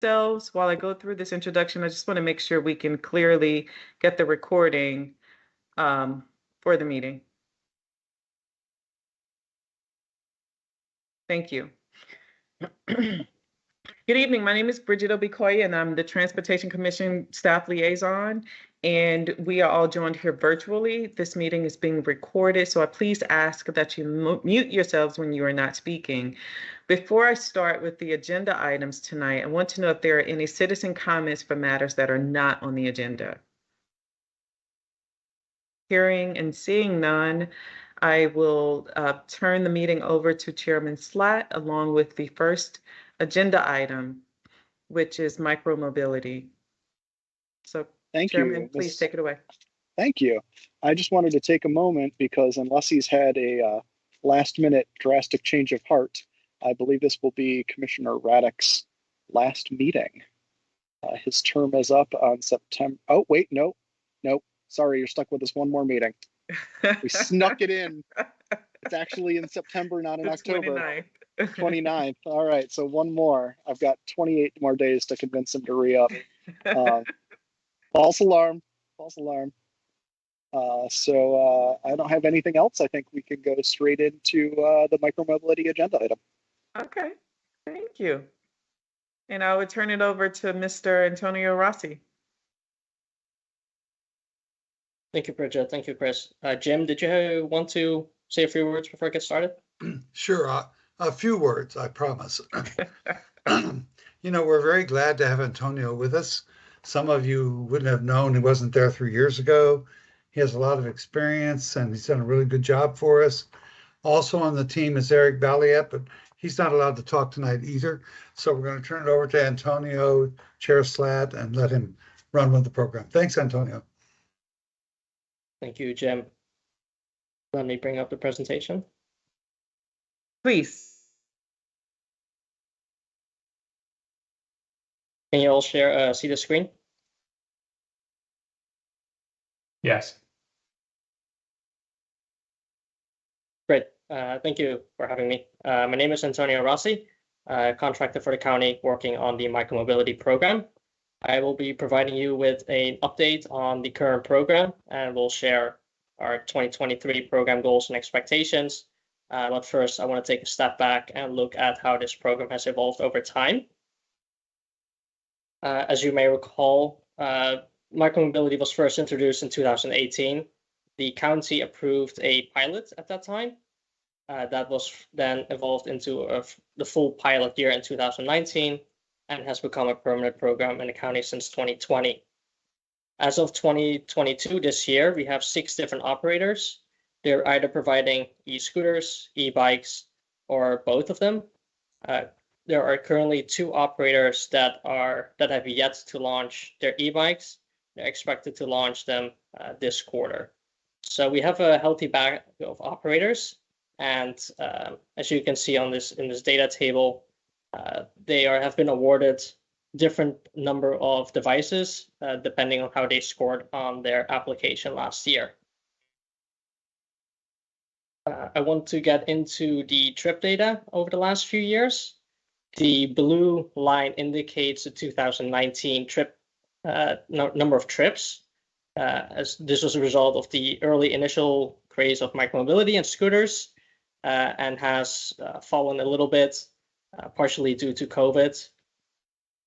Selves, while I go through this introduction, I just want to make sure we can clearly get the recording for the meeting. Thank you. Good evening. My name is Bridget Obikoye, and I'm the Transportation Commission Staff Liaison, and we are all joined here virtually. This meeting is being recorded, so I please ask that you mute yourselves when you are not speaking. Before I start with the agenda items tonight, I want to know if there are any citizen comments for matters that are not on the agenda. Hearing and seeing none, I will turn the meeting over to Chairman Slatt along with the first agenda item, which is micromobility. So, Thank Chairman, you. please take it away. Thank you. I just wanted to take a moment because unless he's had a last-minute drastic change of heart, I believe this will be Commissioner Raddick's last meeting. His term is up on September. Oh, wait, no. Sorry, you're stuck with us one more meeting. We snuck it in. It's actually in September, not in October. 29th. All right, so one more. I've got 28 more days to convince him to re-up. False alarm. So I don't have anything else. I think we can go straight into the micromobility agenda item. Okay, thank you. And I would turn it over to Mr. Antonio Rossi. Thank you, Bridget. Thank you, Chris. Jim, did you want to say a few words before I get started? Sure. A few words, I promise. We're very glad to have Antonio with us. Some of you wouldn't have known he wasn't there 3 years ago. He has a lot of experience and he's done a really good job for us. Also on the team is Eric Balliet, but he's not allowed to talk tonight either. So we're going to turn it over to Antonio, Chair Slatt, and let him run with the program. Thanks, Antonio. Thank you, Jim. Let me bring up the presentation. Please. Can you all share, see the screen? Yes. Great. Thank you for having me. My name is Antonio Rossi, contractor for the county working on the micromobility program. I will be providing you with an update on the current program, and we'll share our 2023 program goals and expectations. But first, I want to take a step back and look at how this program has evolved over time. As you may recall, micromobility was first introduced in 2018. The county approved a pilot at that time. That was then evolved into the full pilot year in 2019 and has become a permanent program in the county since 2020. As of 2022, this year, we have 6 different operators. They're either providing e-scooters, e-bikes, or both of them. There are currently 2 operators that have yet to launch their e-bikes. They're expected to launch them this quarter. So we have a healthy bag of operators, and as you can see in this data table, they have been awarded different number of devices depending on how they scored on their application last year. I want to get into the trip data over the last few years. The blue line indicates the 2019 trip number of trips, as this was a result of the early initial craze of micromobility and scooters, and has fallen a little bit, partially due to COVID.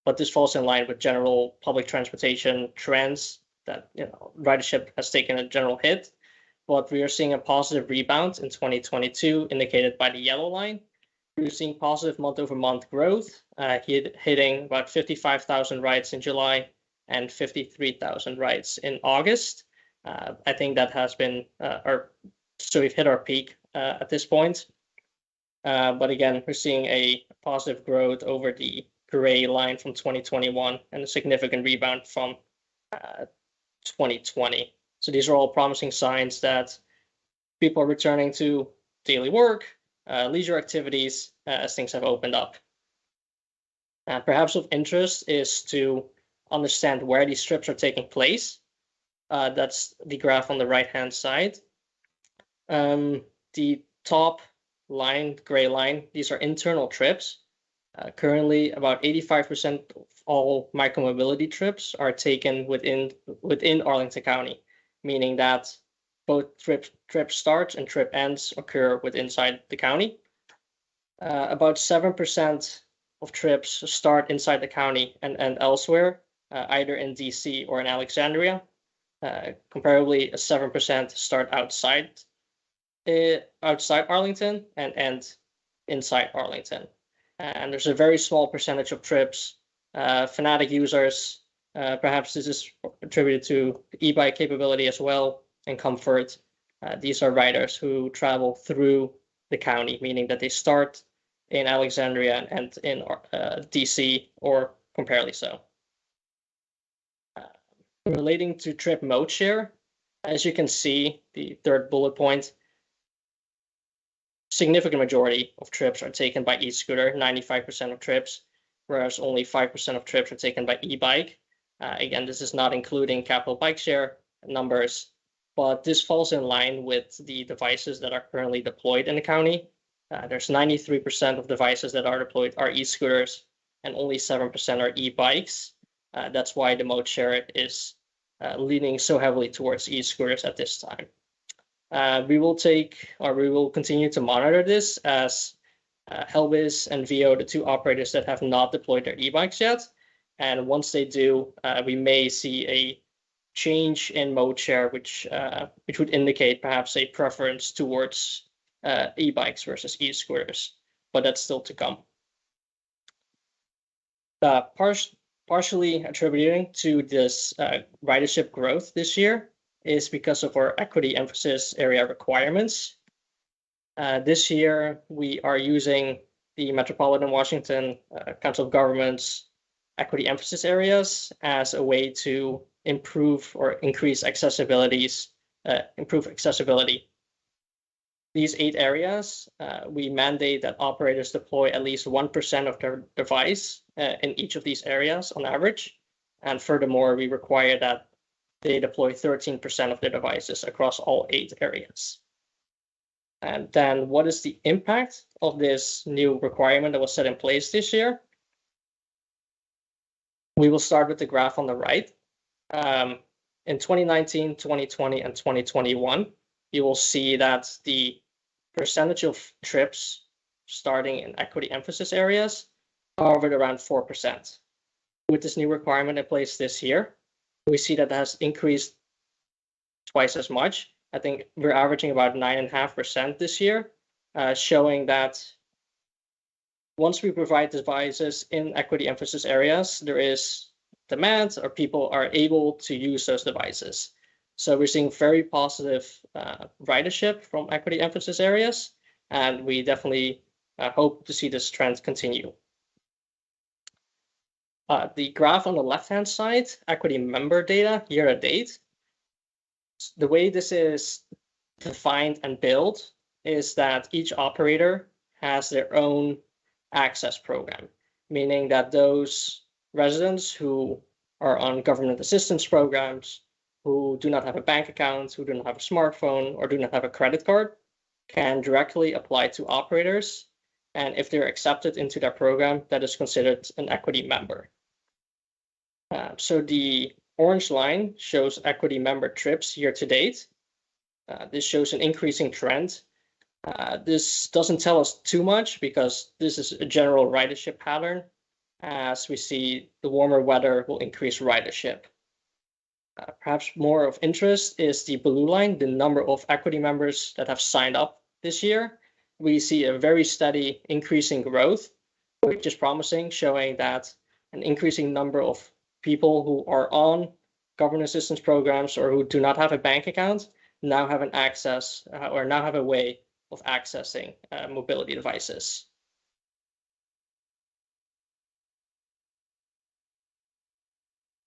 But this falls in line with general public transportation trends that ridership has taken a general hit. But we are seeing a positive rebound in 2022, indicated by the yellow line. We're seeing positive month-over-month growth, hitting about 55,000 rides in July and 53,000 rides in August. I think that has been, so we've hit our peak at this point. But again, we're seeing a positive growth over the gray line from 2021 and a significant rebound from 2020. So these are all promising signs that people are returning to daily work, leisure activities as things have opened up. Perhaps of interest is to understand where these trips are taking place. That's the graph on the right-hand side. The top line, gray line, these are internal trips. Currently, about 85% of all micromobility trips are taken within Arlington County, meaning that both trip starts and trip ends occur inside the county. About 7% of trips start inside the county and end elsewhere, either in DC or in Alexandria. Comparably, 7% start outside Arlington and end inside Arlington. And there's a very small percentage of trips, fanatic users, perhaps this is attributed to e-bike capability as well and comfort. These are riders who travel through the county, meaning that they start in Alexandria and end in DC or comparably so. Relating to trip mode share, as you can see, the third bullet point, significant majority of trips are taken by e-scooter, 95% of trips, whereas only 5% of trips are taken by e-bike. Again, this is not including capital Bikeshare numbers, but this falls in line with the devices that are currently deployed in the county. There's 93% of devices that are deployed are e-scooters and only 7% are e-bikes. That's why the mode share is leaning so heavily towards e-scooters at this time. We will continue to monitor this as Helvis and VO, the two operators that have not deployed their e-bikes yet. And once they do, we may see a change in mode share, which would indicate perhaps a preference towards e-bikes versus e-scooters, but that's still to come. Partially attributing to this ridership growth this year is because of our equity emphasis area requirements. This year, we are using the Metropolitan Washington Council of Governments equity emphasis areas as a way to improve or increase accessibility. These 8 areas, we mandate that operators deploy at least 1% of their device in each of these areas on average. And furthermore, we require that they deploy 13% of their devices across all 8 areas. And then what is the impact of this new requirement that was set in place this year? We will start with the graph on the right. In 2019, 2020, and 2021, you will see that the percentage of trips starting in equity emphasis areas hovered around 4%. With this new requirement in place this year, we see that has increased twice as much. I think we're averaging about 9.5% this year, showing that once we provide devices in equity emphasis areas, there is demand or people are able to use those devices. So we're seeing very positive ridership from equity emphasis areas, and we definitely hope to see this trend continue. The graph on the left-hand side, equity member data year to date. The way this is defined and built is that each operator has their own access program, meaning that those residents who are on government assistance programs, who do not have a bank account, who do not have a smartphone, or do not have a credit card, can directly apply to operators. And if they're accepted into their program, that is considered an equity member. So the orange line shows equity member trips year to date. This shows an increasing trend. This doesn't tell us too much because this is a general ridership pattern. As we see, the warmer weather will increase ridership. Perhaps more of interest is the blue line, the number of equity members that have signed up this year. We see a very steady increasing growth, which is promising, showing that an increasing number of people who are on government assistance programs or who do not have a bank account now have an access or now have a way of accessing mobility devices.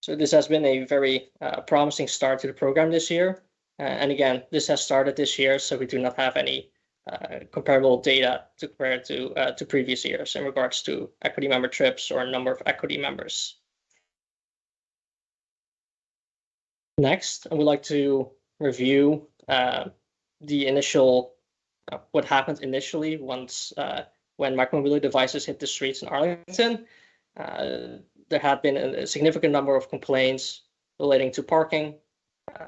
So this has been a very promising start to the program this year. And again, this has started this year, so we do not have any comparable data to compare to previous years in regards to equity member trips or number of equity members. Next, I would like to review the initial, what happened initially once when micromobility devices hit the streets in Arlington, there had been a significant number of complaints relating to parking,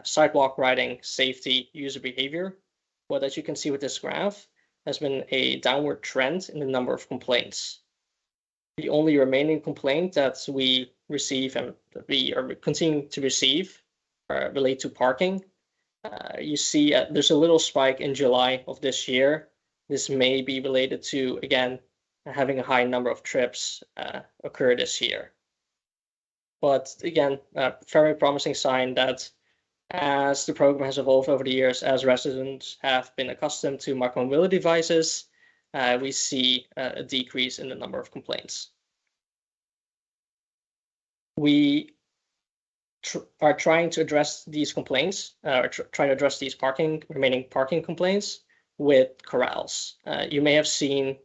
sidewalk riding, safety, user behavior. But as you can see with this graph, there's been a downward trend in the number of complaints. The only remaining complaint that we receive and that we are continuing to receive relate to parking. You see there's a little spike in July of this year. This may be related to, again, having a high number of trips occur this year. But again, a very promising sign that as the program has evolved over the years, as residents have been accustomed to micromobility devices, we see a decrease in the number of complaints. We are trying to address these complaints, or try to address these remaining parking complaints with corrals. You may have seen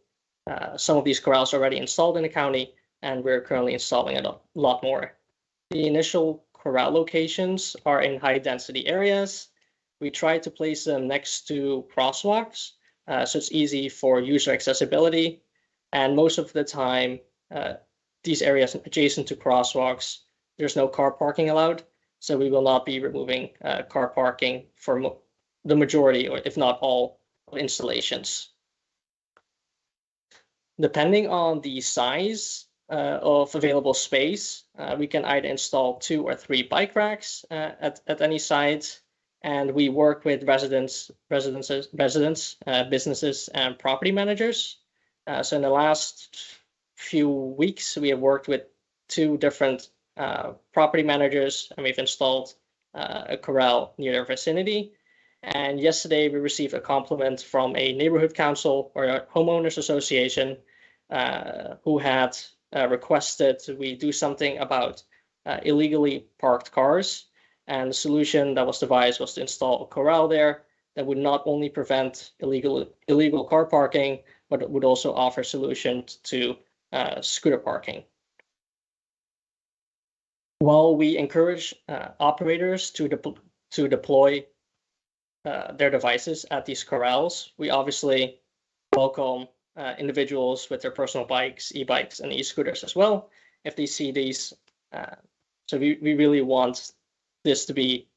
some of these corrals already installed in the county, and we're currently installing a lot more. The initial corral locations are in high density areas. We try to place them next to crosswalks, so it's easy for user accessibility. And most of the time, these areas adjacent to crosswalks, there's no car parking allowed. So we will not be removing car parking for the majority, or if not all, of installations. Depending on the size of available space, we can either install 2 or 3 bike racks at any site, and we work with residents, businesses, and property managers. So in the last few weeks, we have worked with 2 different property managers, and we've installed a corral near their vicinity. And yesterday, we received a compliment from a neighborhood council or a homeowners association who had requested we do something about illegally parked cars. And the solution that was devised was to install a corral there that would not only prevent illegal car parking, but it would also offer solutions to scooter parking. While we encourage operators to deploy their devices at these corrals, we obviously welcome individuals with their personal bikes, e-bikes, and e-scooters as well, if they see these. So we really want this to be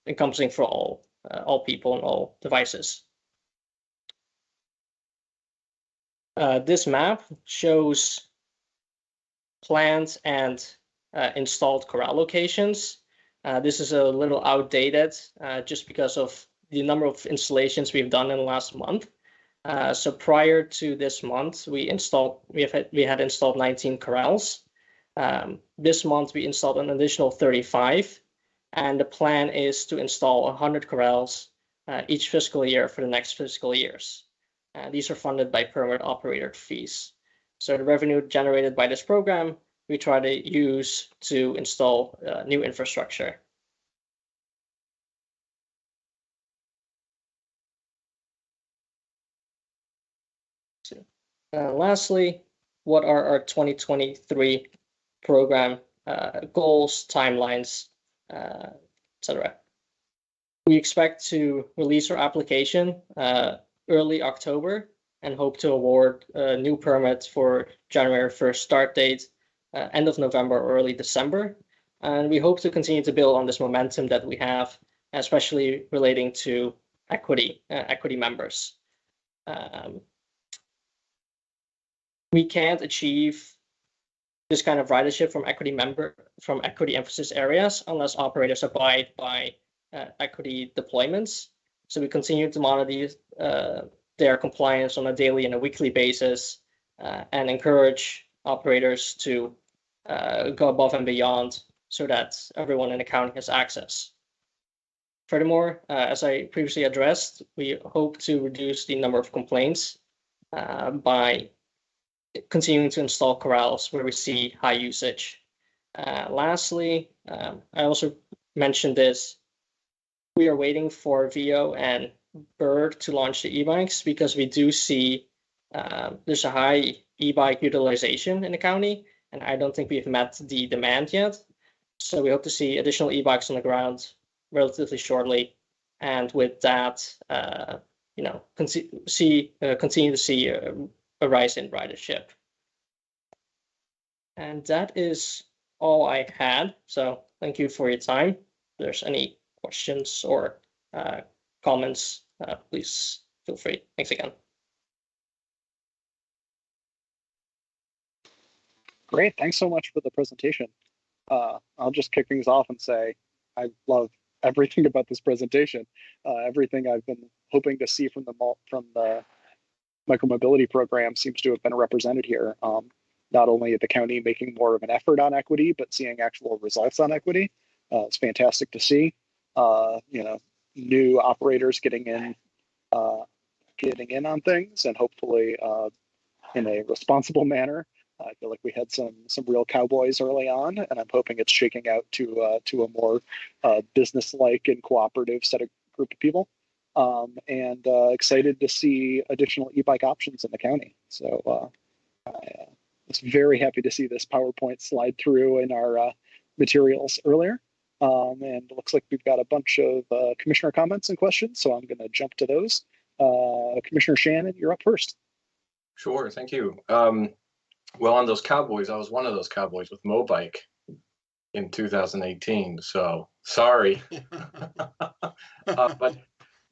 encompassing for all people and all devices. This map shows planned and installed corral locations. This is a little outdated just because of the number of installations we've done in the last month. So prior to this month, we had installed 19 corrals. This month we installed an additional 35, and the plan is to install 100 corrals each fiscal year for the next fiscal years. These are funded by permit operator fees. So the revenue generated by this program, we try to use to install new infrastructure. Lastly, what are our 2023 program goals, timelines, etc.? We expect to release our application early October and hope to award new permits for January 1st start date, end of November or early December. And we hope to continue to build on this momentum that we have, especially relating to equity members. We can't achieve this kind of ridership from equity emphasis areas unless operators abide by equity deployments. So we continue to monitor their compliance on a daily and a weekly basis and encourage operators to go above and beyond so that everyone in the county has access. Furthermore, as I previously addressed, we hope to reduce the number of complaints by continuing to install corrals where we see high usage. Lastly, I also mentioned this, we are waiting for VO and Bird to launch the e-bikes because we do see there's a high e-bike utilization in the county, and I don't think we've met the demand yet. So we hope to see additional e-bikes on the ground relatively shortly. And with that, continue to see a rise in ridership. And that is all I had. So thank you for your time. If there's any questions or comments, please feel free. Thanks again. Great. Thanks so much for the presentation. I'll just kick things off and say I love everything about this presentation. Everything I've been hoping to see from the micromobility program seems to have been represented here. Not only the county making more of an effort on equity, but seeing actual results on equity. It's fantastic to see. New operators getting in on things, and hopefully in a responsible manner. I feel like we had some real cowboys early on, and I'm hoping it's shaking out to a more business-like and cooperative group of people. And excited to see additional e-bike options in the county. So I was very happy to see this PowerPoint slide through in our materials earlier. And it looks like we've got a bunch of commissioner comments and questions, so I'm going to jump to those. Commissioner Shannon, you're up first. Sure, thank you. Well, on those cowboys, I was one of those cowboys with Mobike in 2018. So sorry, but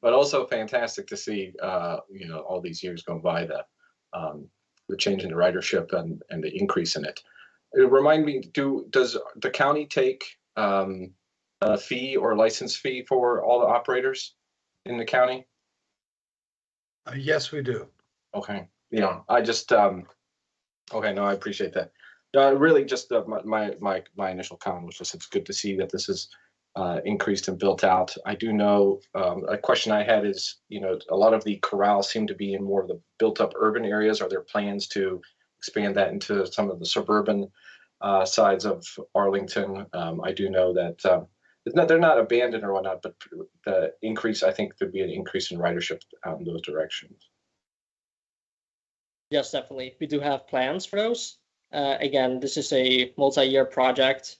also fantastic to see all these years going by, the change in the ridership and the increase in it. Remind me, does the county take a fee or license fee for all the operators in the county? Yes, we do. Okay. Yeah, I just okay. No, I appreciate that. Really, just my initial comment was just it's good to see that this is increased and built out. I do know a question I had is, a lot of the corrals seem to be in more of the built-up urban areas. Are there plans to expand that into some of the suburban sides of Arlington? I do know that they're not abandoned or whatnot, but the increase, I think, there'd be an increase in ridership in those directions. Yes, definitely. We do have plans for those. Again, this is a multi-year project.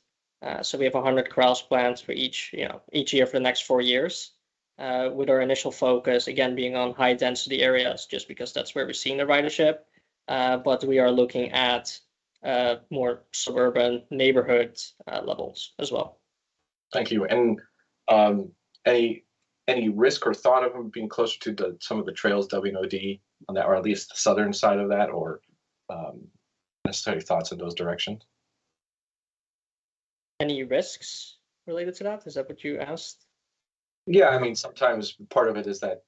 So we have 100 corrals planned for each year for the next 4 years, with our initial focus, again, being on high density areas, just because that's where we're seeing the ridership. But we are looking at more suburban neighborhood levels as well. Thank you. And any risk or thought of them being closer to some of the trails WNOD on that, or at least the southern side of that, or necessary thoughts in those directions? Any risks related to that? Is that what you asked? Yeah, I mean, sometimes part of it is that,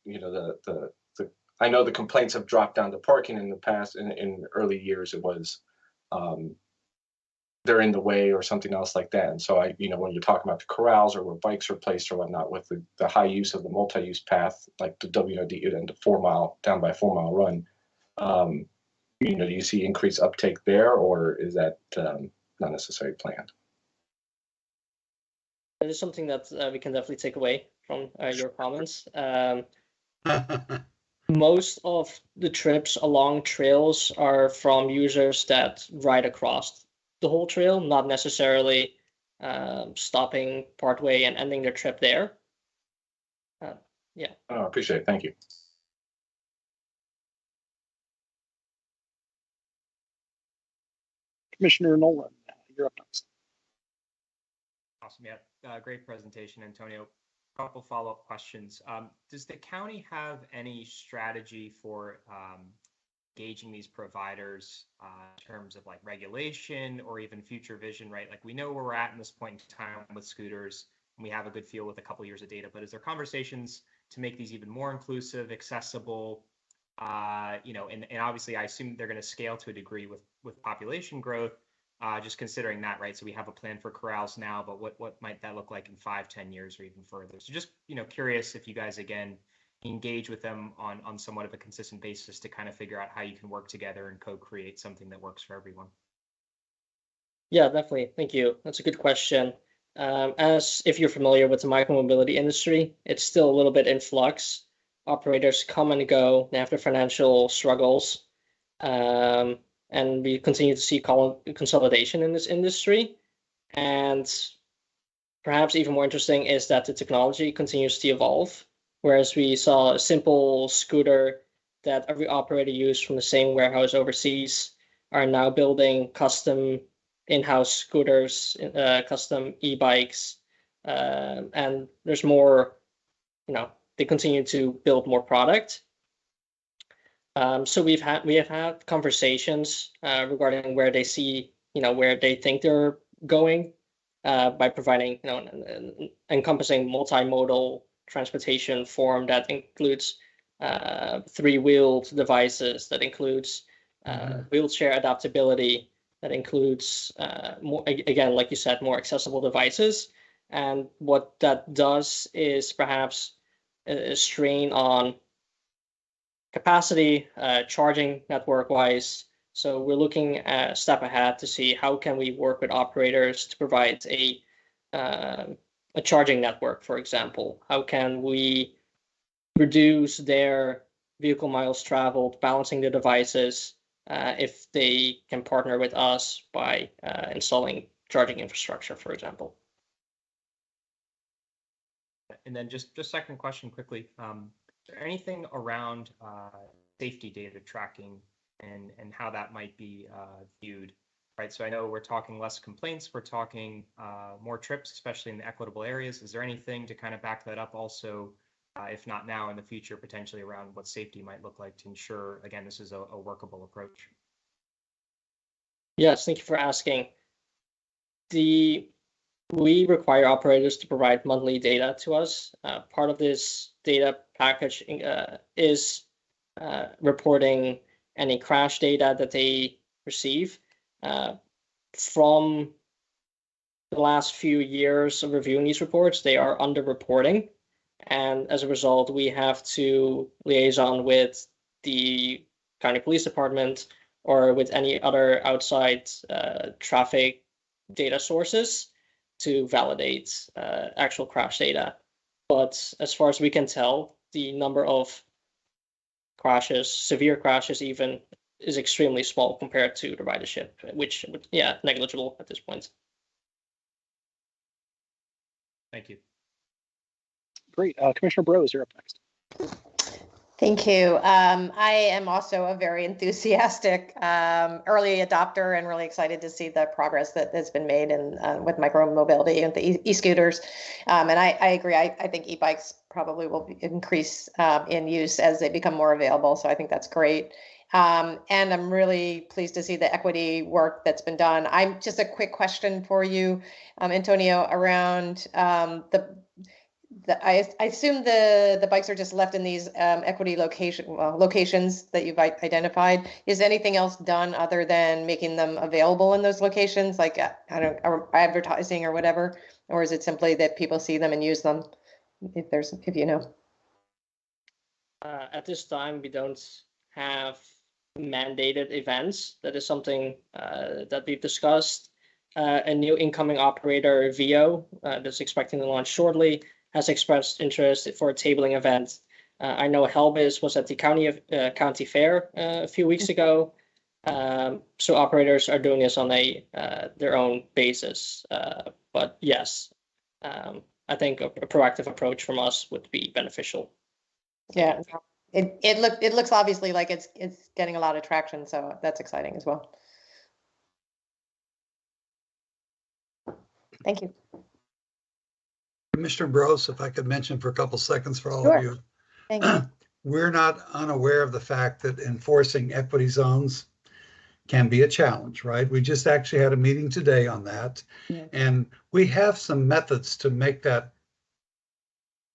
I know the complaints have dropped down to parking in the past. In early years, it was they're in the way or something else like that. And so when you're talking about the corrals or where bikes are placed or whatnot, with the high use of the multi-use path, like the WNOD and the 4 mile down by 4 mile run, do you see increased uptake there, or is that not necessarily planned? That is something that we can definitely take away from your comments. Most of the trips along trails are from users that ride across the whole trail, not necessarily stopping partway and ending their trip there. Yeah. Oh, I appreciate it. Thank you. Commissioner Nolan, you're up next. Awesome. Yeah, great presentation, Antonio. A couple follow-up questions. Does the county have any strategy for engaging these providers in terms of like regulation or even future vision, right? Like we know where we're at in this point in time with scooters, and we have a good feel with a couple years of data, but is there conversations to make these even more inclusive, accessible, and obviously I assume they're going to scale to a degree with population growth, just considering that, right? So we have a plan for corrals now, but what might that look like in 5-10 years or even further? So just, curious if you guys, again, engage with them on somewhat of a consistent basis to kind of figure out how you can work together and co-create something that works for everyone. Yeah, definitely. Thank you. That's a good question. As if you're familiar with the micromobility industry, it's still a little bit in flux. Operators come and go after financial struggles. And we continue to see consolidation in this industry. And perhaps even more interesting is that the technology continues to evolve, whereas we saw a simple scooter that every operator used from the same warehouse overseas are now building custom in-house scooters, custom e-bikes, and there's more, they continue to build more product. So we have had conversations regarding where they see, where they think they're going by providing, an encompassing multimodal transportation form that includes three-wheeled devices, that includes wheelchair adaptability, that includes more, again, like you said, more accessible devices. And what that does is perhaps a strain on capacity, charging network-wise. So we're looking at a step ahead to see how can we work with operators to provide a charging network, for example. How can we reduce their vehicle miles traveled, balancing the devices, if they can partner with us by installing charging infrastructure, for example. And then just second question quickly, is there anything around safety data tracking and how that might be viewed, right? So I know we're talking less complaints, we're talking more trips, especially in the equitable areas. Is there anything to kind of back that up also, if not now, in the future, potentially around what safety might look like to ensure, again, this is a workable approach? Yes, thank you for asking. We require operators to provide monthly data to us. Part of this data package is reporting any crash data that they receive. From the last few years of reviewing these reports, they are underreporting. And as a result, we have to liaison with the county police department or with any other outside traffic data sources to validate actual crash data. But as far as we can tell, the number of crashes, severe crashes even, is extremely small compared to the ridership, which, yeah, negligible at this point. Thank you. Great. Commissioner Brose, you're up next. Thank you. I am also a very enthusiastic early adopter and really excited to see the progress that has been made with micromobility and the e-scooters. And I agree. I think e-bikes probably will increase in use as they become more available. So I think that's great. And I'm really pleased to see the equity work that's been done. I'm just a quick question for you, Antonio, around I assume the bikes are just left in these equity locations that you've identified. Is anything else done other than making them available in those locations, like or advertising or whatever, or is it simply that people see them and use them? If you know. At this time, we don't have mandated events. That is something that we've discussed. A new incoming operator, VO, that's expecting to launch shortly, has expressed interest for a tabling event. I know Helbis was at the county fair a few weeks ago. So operators are doing this on their own basis. But yes, I think a proactive approach from us would be beneficial. Yeah, it looks obviously like it's getting a lot of traction, so that's exciting as well. Thank you. Commissioner Brose, if I could mention for a couple seconds for all Sure. of you. Thank you. We're not unaware of the fact that enforcing equity zones can be a challenge, right? We just actually had a meeting today on that. Yeah. And we have some methods to make that,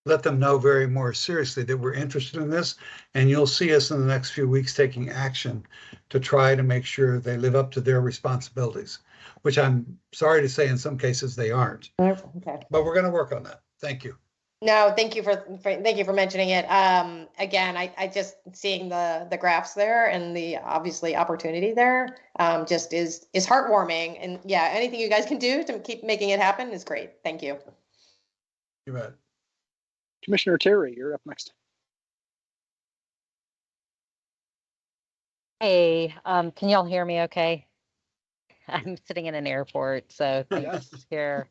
let them know very more seriously that we're interested in this. And you'll see us in the next few weeks taking action to try to make sure they live up to their responsibilities, which I'm sorry to say in some cases they aren't. Okay. But we're going to work on that. Thank you. No, thank you for mentioning it. Again, I just seeing the graphs there and the obviously opportunity there just is heartwarming. And yeah, anything you guys can do to keep making it happen is great. Thank you. You bet. Commissioner Terry, you're up next. Hey, can y'all hear me okay? I'm sitting in an airport, so thanks here.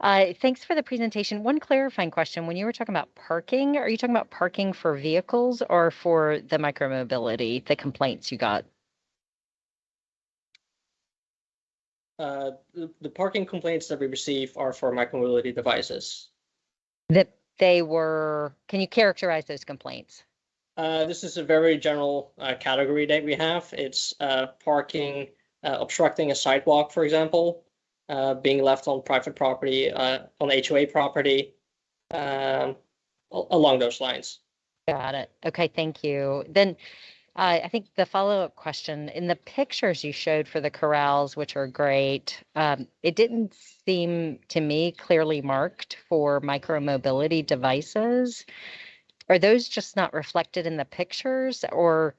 Thanks for the presentation. One clarifying question. When you were talking about parking, are you talking about parking for vehicles or for the micromobility, the complaints you got? The parking complaints that we receive are for micromobility devices. That they were, can you characterize those complaints? This is a very general category that we have. It's parking, obstructing a sidewalk, for example, being left on private property, on HOA property, along those lines. Got it. Okay, thank you. Then I think the follow-up question, in the pictures you showed for the corrals, which are great, it didn't seem to me clearly marked for micromobility devices. Are those just not reflected in the pictures? Or,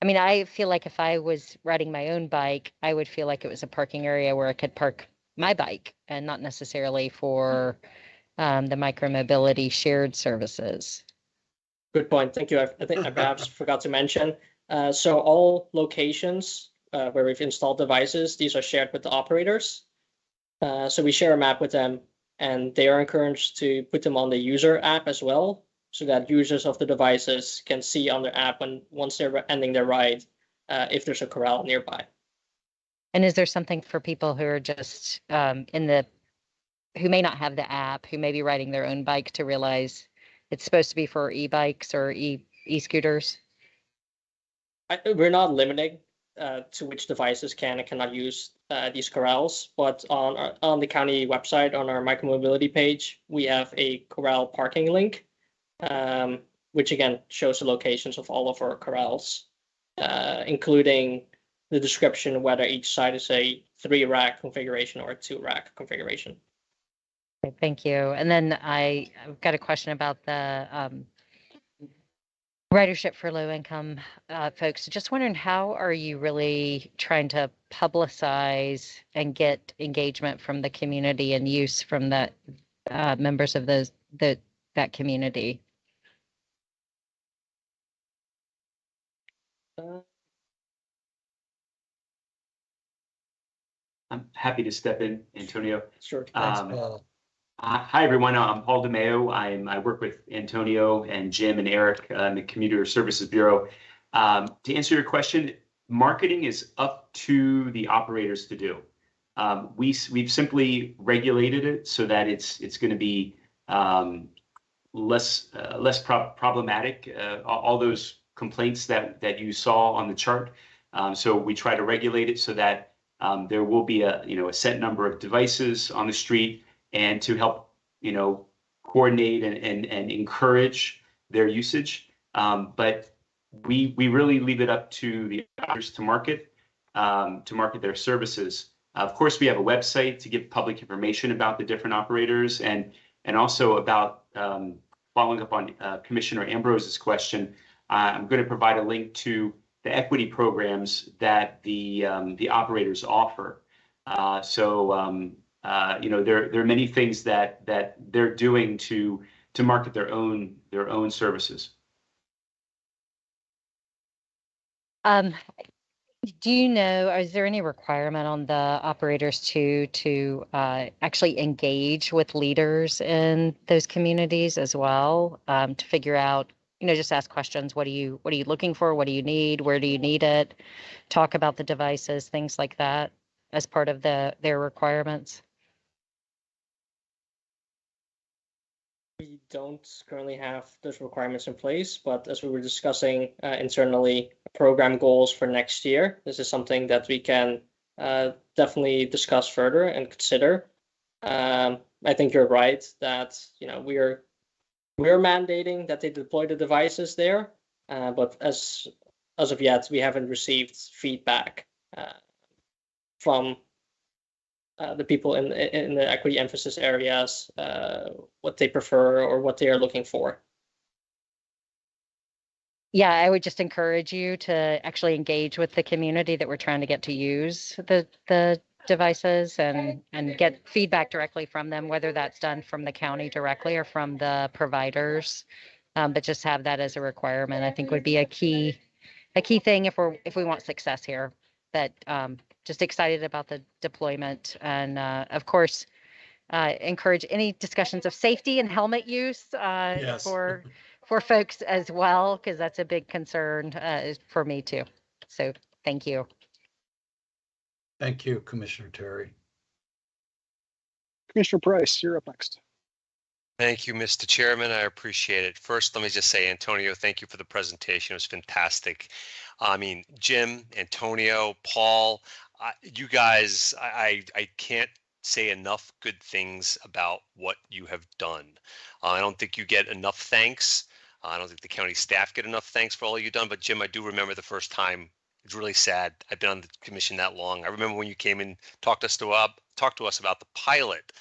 I mean, I feel like if I was riding my own bike, I would feel like it was a parking area where I could park my bike and not necessarily for the micromobility shared services. Good point. Thank you. I think I perhaps forgot to mention. So all locations where we've installed devices, these are shared with the operators. So we share a map with them, and they are encouraged to put them on the user app as well, so that users of the devices can see on their app once they're ending their ride, if there's a corral nearby. And is there something for people who are just who may not have the app, who may be riding their own bike to realize it's supposed to be for e-bikes or e-scooters? We're not limiting to which devices can and cannot use these corrals, but on the county website, on our micromobility page, we have a corral parking link, which again shows the locations of all of our corrals, including the description whether each side is a 3-rack configuration or a 2-rack configuration. Okay, thank you. And then I've got a question about the ridership for low-income folks. Just wondering, how are you really trying to publicize and get engagement from the community and use from that members of that community? I'm happy to step in, Antonio. Sure. Hi, everyone. I'm Paul DeMeo. I work with Antonio and Jim and Eric in the Commuter Services Bureau. To answer your question, marketing is up to the operators to do. We've simply regulated it so that it's going to be less problematic. All those complaints that you saw on the chart. So we try to regulate it so that there will be a set number of devices on the street, and to help coordinate and encourage their usage. But we really leave it up to the operators to market their services. Of course, we have a website to give public information about the different operators, and also about following up on Commissioner Ambrose's question. I'm going to provide a link to the equity programs that the operators offer. There are many things that they're doing to market their own services. Do you know, is there any requirement on the operators to actually engage with leaders in those communities as well, to figure out, just ask questions? What are you looking for? What do you need? Where do you need it? Talk about the devices, things like that, as part of their requirements. We don't currently have those requirements in place, but as we were discussing internally program goals for next year, this is something that we can definitely discuss further and consider. I think you're right that we're mandating that they deploy the devices there, but as of yet, we haven't received feedback from the people in the equity emphasis areas, what they prefer or what they are looking for. Yeah, I would just encourage you to actually engage with the community that we're trying to get to use the devices, and get feedback directly from them, whether that's done from the county directly or from the providers. But just have that as a requirement, I think, would be a key thing if we want success here. But just excited about the deployment, and of course, encourage any discussions of safety and helmet use Yes. for folks as well, because that's a big concern for me too. So thank you. Thank you, Commissioner Terry. Commissioner Price, you're up next. Thank you, Mr. Chairman. I appreciate it. First, let me just say, Antonio, thank you for the presentation. It was fantastic. I mean, Jim, Antonio, Paul, you guys, I can't say enough good things about what you have done. I don't think you get enough thanks. I don't think the county staff get enough thanks for all you've done. But Jim, I do remember the first time. It's really sad. I've been on the commission that long. I remember when you came in, talked to us about the pilot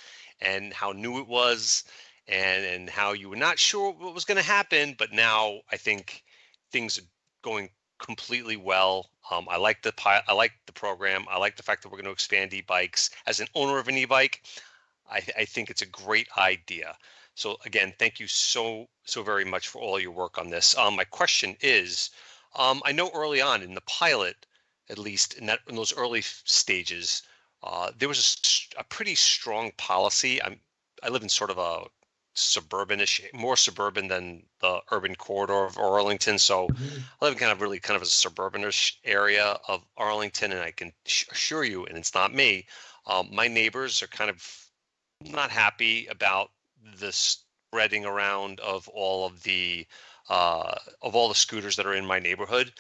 and how new it was, and how you were not sure what was going to happen. But now I think things are going completely well. I like the program. I like the fact that we're going to expand e-bikes. As an owner of an e-bike, I think it's a great idea. So again, thank you so very much for all your work on this. My question is, I know early on in the pilot, at least in those early stages, there was a pretty strong policy. I live in sort of a suburbanish, more suburban than the urban corridor of Arlington. So I live in kind of a suburbanish area of Arlington, and I can assure you, and it's not me, my neighbors are kind of not happy about the spreading around of all the scooters that are in my neighborhood.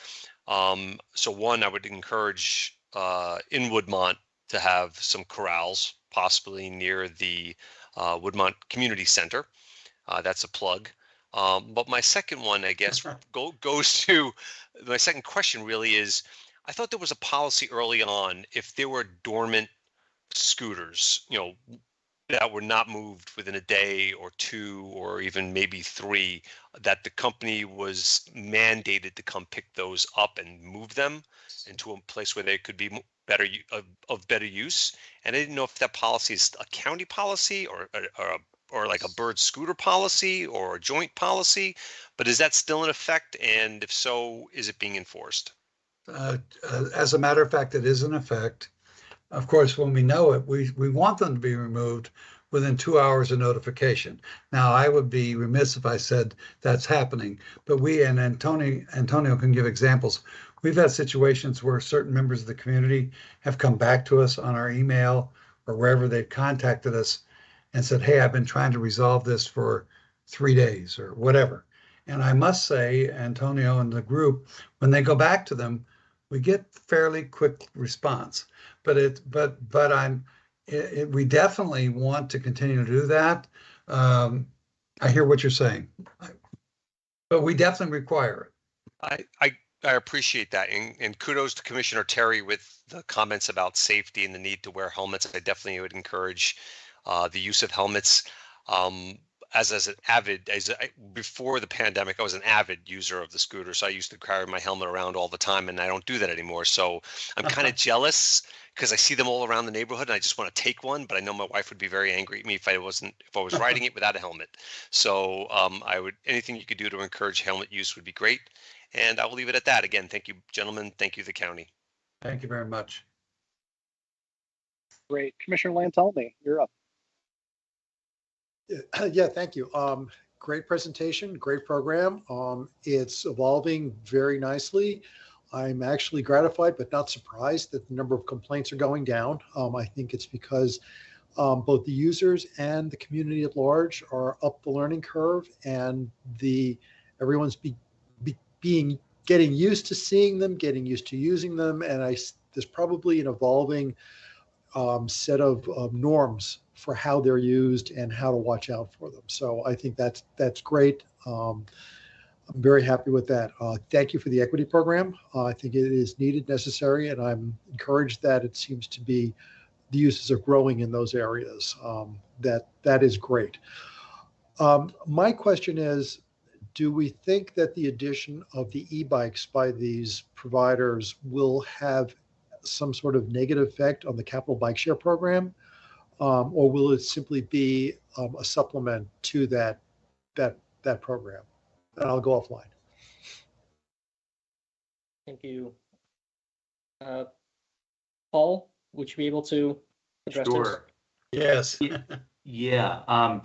So one, I would encourage in Woodmont to have some corrals, possibly near the Woodmont Community Center. That's a plug. But my second one, I guess, goes to my second question really is, I thought there was a policy early on, if there were dormant scooters, that were not moved within a day or two or even maybe three, that the company was mandated to come pick those up and move them into a place where they could be of better use. And I didn't know if that policy is a county policy or like a bird scooter policy or a joint policy, but is that still in effect? And if so, is it being enforced? As a matter of fact, it is in effect. Of course, when we know it, we want them to be removed within 2 hours of notification. Now, I would be remiss if I said that's happening, but we, and Antonio can give examples. We've had situations where certain members of the community have come back to us on our email or wherever they've contacted us and said, hey, I've been trying to resolve this for 3 days or whatever. And I must say, Antonio and the group, when they go back to them, we get fairly quick response. We definitely want to continue to do that. I hear what you're saying, but we definitely require it. I appreciate that, and kudos to Commissioner Terry with the comments about safety and the need to wear helmets. I definitely would encourage the use of helmets. Before the pandemic, I was an avid user of the scooter, so I used to carry my helmet around all the time, and I don't do that anymore. So I'm kind of jealous because I see them all around the neighborhood, and I just want to take one. But I know my wife would be very angry at me if I was riding it without a helmet. So anything you could do to encourage helmet use would be great. And I will leave it at that. Again, thank you, gentlemen. Thank you, the county. Thank you very much. Great. Commissioner Lantelmi, you're up. Yeah, thank you. Great presentation, great program. It's evolving very nicely. I'm actually gratified but not surprised that the number of complaints are going down. I think it's because both the users and the community at large are up the learning curve, and everyone's getting used to seeing them, getting used to using them, and there's probably an evolving set of norms for how they're used and how to watch out for them. So I think that's great. I'm very happy with that. Thank you for the equity program. I think it is needed, necessary, and I'm encouraged that it seems to be the uses are growing in those areas. That is great. My question is, do we think that the addition of the e-bikes by these providers will have some sort of negative effect on the capital Bikeshare program? Or will it simply be a supplement to that program? And I'll go offline. Thank you. Paul, would you be able to address this? Yes. Yeah,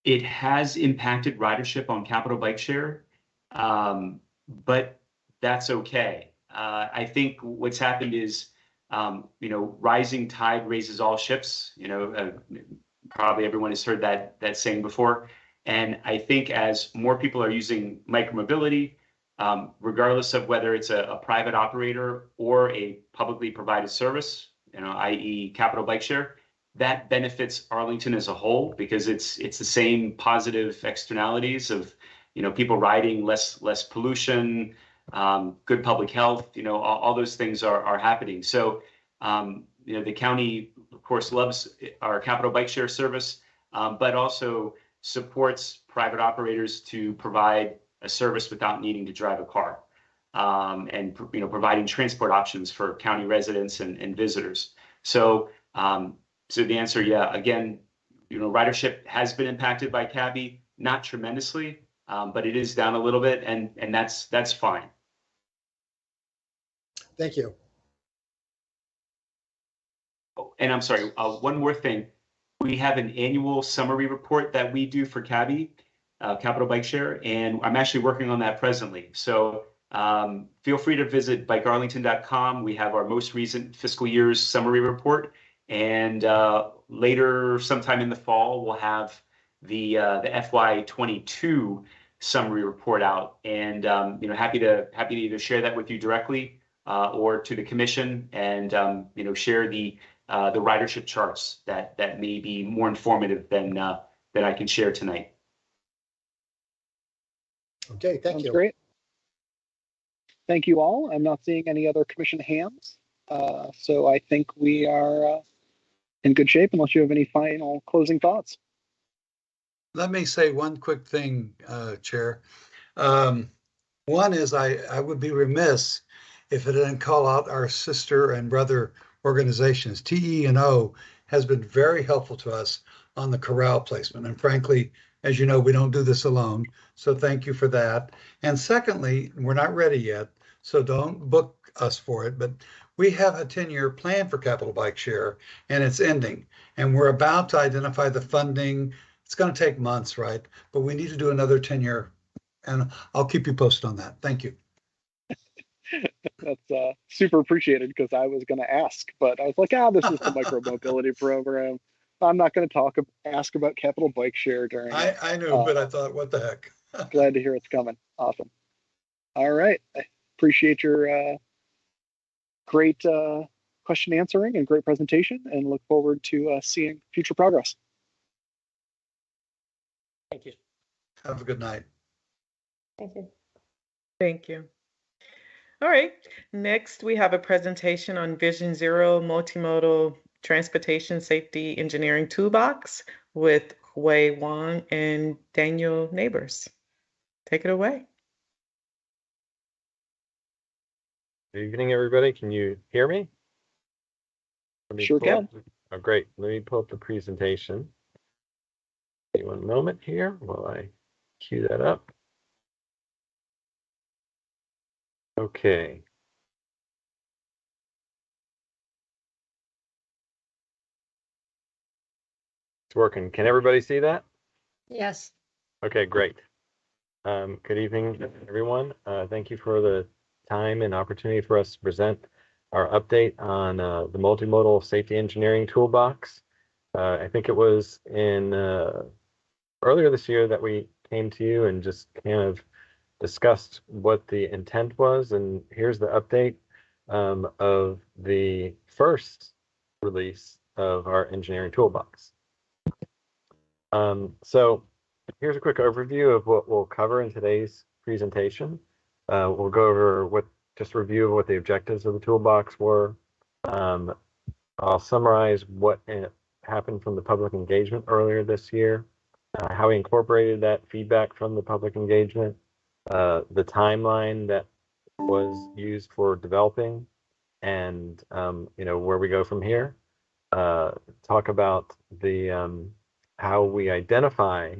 it has impacted ridership on Capital Bikeshare, but that's okay. I think what's happened is, rising tide raises all ships. Probably everyone has heard that saying before. And I think as more people are using micromobility, regardless of whether it's a private operator or a publicly provided service, i.e. Capital Bikeshare, that benefits Arlington as a whole because it's the same positive externalities of people riding, less pollution, good public health. All those things are happening. So the county, of course, loves our Capital Bikeshare service, but also supports private operators to provide a service without needing to drive a car, and providing transport options for county residents and visitors. So so the answer, yeah, again, ridership has been impacted by Cabby, not tremendously, but it is down a little bit, and that's fine. Thank you. Oh, and I'm sorry, one more thing. We have an annual summary report that we do for Cabby, Capital Bikeshare, and I'm actually working on that presently. So feel free to visit bikearlington.com. We have our most recent fiscal year's summary report. And later, sometime in the fall, we'll have the FY22 summary report out. And happy to either share that with you directly or to the commission, and share the ridership charts that may be more informative than I can share tonight. Okay, thank Sounds you. great. Thank you all. I'm not seeing any other commission hands, so I think we are in good shape unless you have any final closing thoughts. Let me say one quick thing, Chair. One is I would be remiss if I didn't call out our sister and brother organizations. TE&O has been very helpful to us on the Corral placement. And frankly, as you know, we don't do this alone. So thank you for that. And secondly, we're not ready yet, so don't book us for it, but we have a 10-year plan for Capital Bikeshare, and it's ending. And we're about to identify the funding. It's going to take months, right? But we need to do another 10-year, and I'll keep you posted on that. Thank you. That's super appreciated, because I was going to ask, but I was like, this is the micromobility program. I'm not going to ask about Capital Bikeshare during. I knew, but I thought, what the heck? Glad to hear it's coming. Awesome. All right. I appreciate your great question answering and great presentation, and look forward to seeing future progress. Thank you. Have a good night. Thank you. Thank you. All right. Next, we have a presentation on Vision Zero Multimodal Transportation Safety Engineering Toolbox with Hui Wang and Daniel Neighbors. Take it away. Good evening, everybody. Can you hear me? Sure can. Oh, great. Let me pull up the presentation. Wait one moment here while I cue that up. Okay. It's working. Can everybody see that? Yes. Okay, great. Good evening, everyone. Thank you for the time and opportunity for us to present our update on the multimodal safety engineering toolbox. I think it was in earlier this year that we came to you and just kind of discussed what the intent was, and here's the update of the first release of our engineering toolbox. So here's a quick overview of what we'll cover in today's presentation. We'll go over just a review of what the objectives of the toolbox were. I'll summarize what happened from the public engagement earlier this year, how we incorporated that feedback from the public engagement, the timeline that was used for developing, and where we go from here. Talk about the how we identify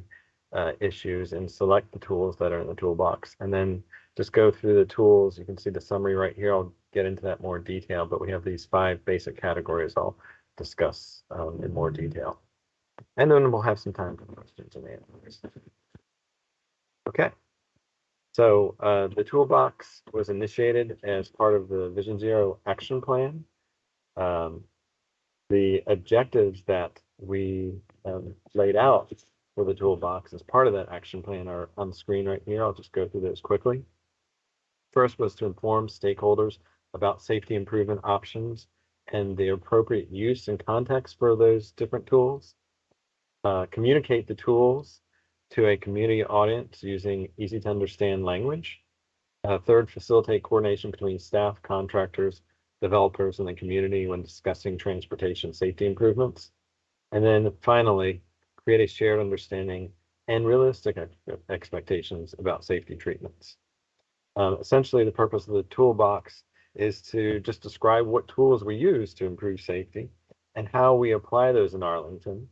issues and select the tools that are in the toolbox, and then just go through the tools. You can see the summary right here. I'll get into that more in detail, but we have these 5 basic categories I'll discuss in more detail. And then we'll have some time for questions and answers. Okay. So the toolbox was initiated as part of the Vision Zero action plan. The objectives that we laid out for the toolbox as part of that action plan are on the screen right here. I'll just go through those quickly. First was to inform stakeholders about safety improvement options and the appropriate use and context for those different tools. Communicate the tools to a community audience using easy to understand language. Third, facilitate coordination between staff, contractors, developers, and the community when discussing transportation safety improvements. And then finally, create a shared understanding and realistic expectations about safety treatments. Essentially, the purpose of the toolbox is to just describe what tools we use to improve safety and how we apply those in Arlington,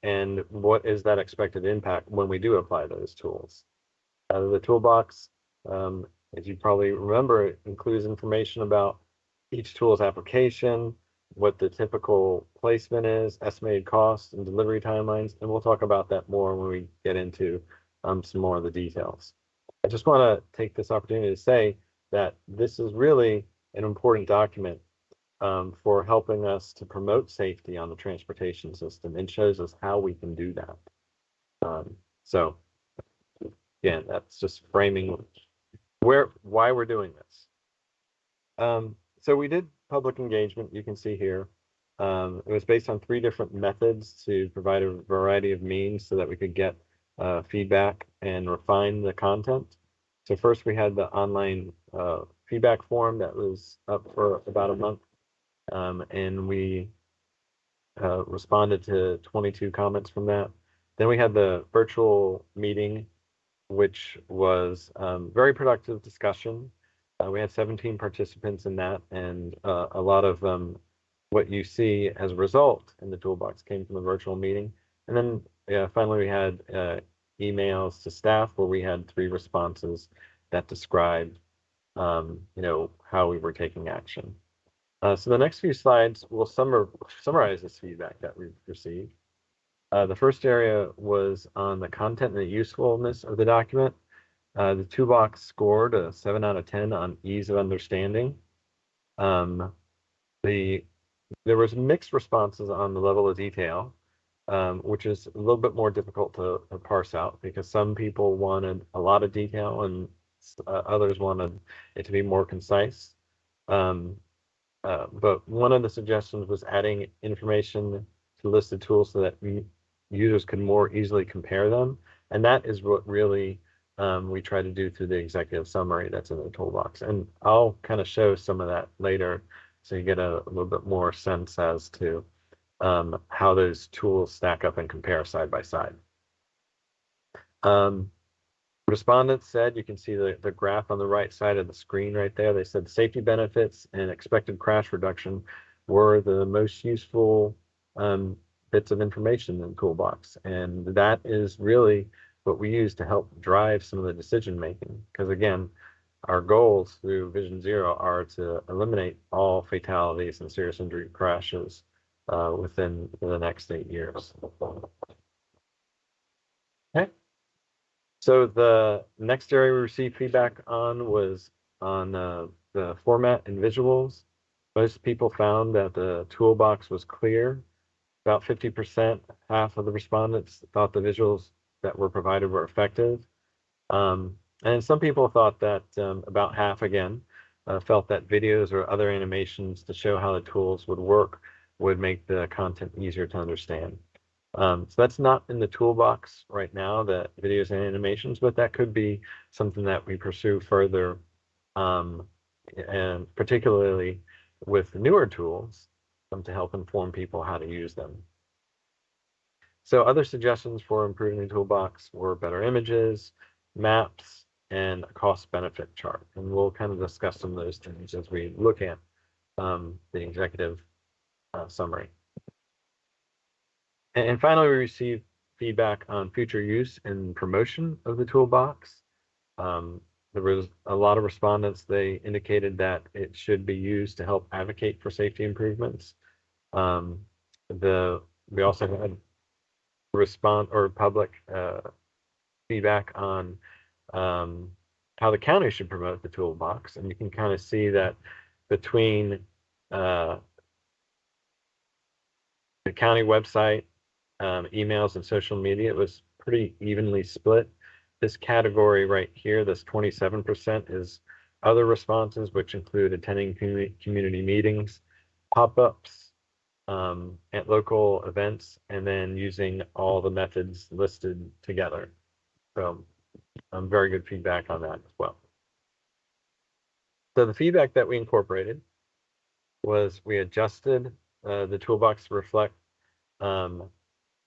and what is that expected impact when we do apply those tools. The toolbox, as you probably remember, it includes information about each tool's application, what the typical placement is, estimated costs, and delivery timelines, and we'll talk about that more when we get into some more of the details. I just want to take this opportunity to say that this is really an important document for helping us to promote safety on the transportation system and shows us how we can do that. So again, that's just framing why we're doing this. So we did public engagement, you can see here. It was based on 3 different methods to provide a variety of means so that we could get feedback and refine the content. So first we had the online feedback form that was up for about a month, and we responded to 22 comments from that. Then we had the virtual meeting, which was very productive discussion. We had 17 participants in that, and a lot of what you see as a result in the toolbox came from the virtual meeting. And then finally we had emails to staff where we had 3 responses that described how we were taking action. So the next few slides will summarize this feedback that we've received. The first area was on the content and the usefulness of the document. The toolbox scored a 7 out of 10 on ease of understanding. There was mixed responses on the level of detail, which is a little bit more difficult to parse out because some people wanted a lot of detail and others wanted it to be more concise. But one of the suggestions was adding information to listed tools so that users could more easily compare them. And that is what really we try to do through the executive summary that's in the toolbox. And I'll kind of show some of that later so you get a little bit more sense as to how those tools stack up and compare side by side. Respondents said, you can see the graph on the right side of the screen right there. They said safety benefits and expected crash reduction were the most useful bits of information in the toolbox. And that is really what we use to help drive some of the decision making. Because again, our goals through Vision Zero are to eliminate all fatalities and serious injury crashes within the next 8 years. Okay. So the next area we received feedback on was on the format and visuals. Most people found that the toolbox was clear. About 50%, half of the respondents thought the visuals that were provided were effective. And some people thought that about half again felt that videos or other animations to show how the tools would work would make the content easier to understand. So that's not in the toolbox right now, the videos and animations, but that could be something that we pursue further, and particularly with newer tools to help inform people how to use them. So other suggestions for improving the toolbox were better images, maps, and a cost-benefit chart. And we'll kind of discuss some of those things as we look at the executive summary. And finally, we received feedback on future use and promotion of the toolbox. There was a lot of respondents, they indicated that it should be used to help advocate for safety improvements. We also had response or public feedback on how the county should promote the toolbox, and you can kind of see that between the county website, emails, and social media, it was pretty evenly split. This category right here, this 27%, is other responses, which include attending community meetings, pop-ups at local events, and then using all the methods listed together. So very good feedback on that as well. So the feedback that we incorporated was we adjusted the toolbox to reflect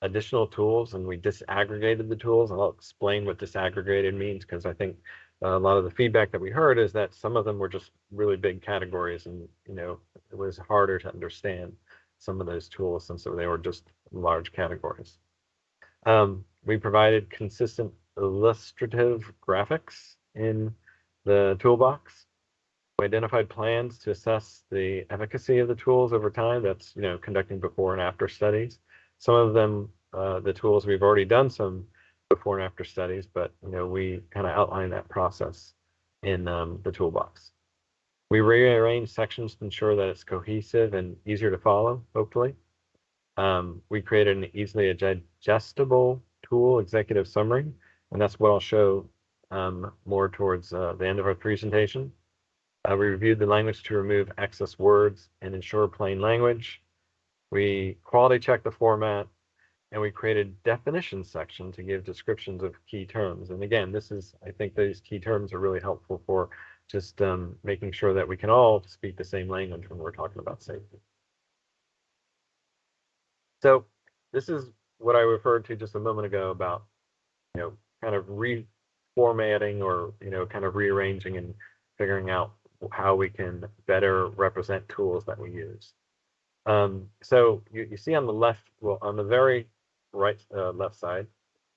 additional tools, and we disaggregated the tools. And I'll explain what disaggregated means, because I think a lot of the feedback that we heard is that some of them were just really big categories, and it was harder to understand some of those tools since they were just large categories. We provided consistent illustrative graphics in the toolbox. We identified plans to assess the efficacy of the tools over time. That's conducting before and after studies. Some of them, the tools, we've already done some before and after studies, but we kind of outline that process in the toolbox. We rearrange sections to ensure that it's cohesive and easier to follow, hopefully. We created an easily digestible tool executive summary, and that's what I'll show more towards the end of our presentation. We reviewed the language to remove excess words and ensure plain language. We quality checked the format, and we created definition section to give descriptions of key terms. And again, I think these key terms are really helpful for just making sure that we can all speak the same language when we're talking about safety. So this is what I referred to just a moment ago about, kind of reformatting or, kind of rearranging and figuring out how we can better represent tools that we use. So you see on the left, well, on the very right left side,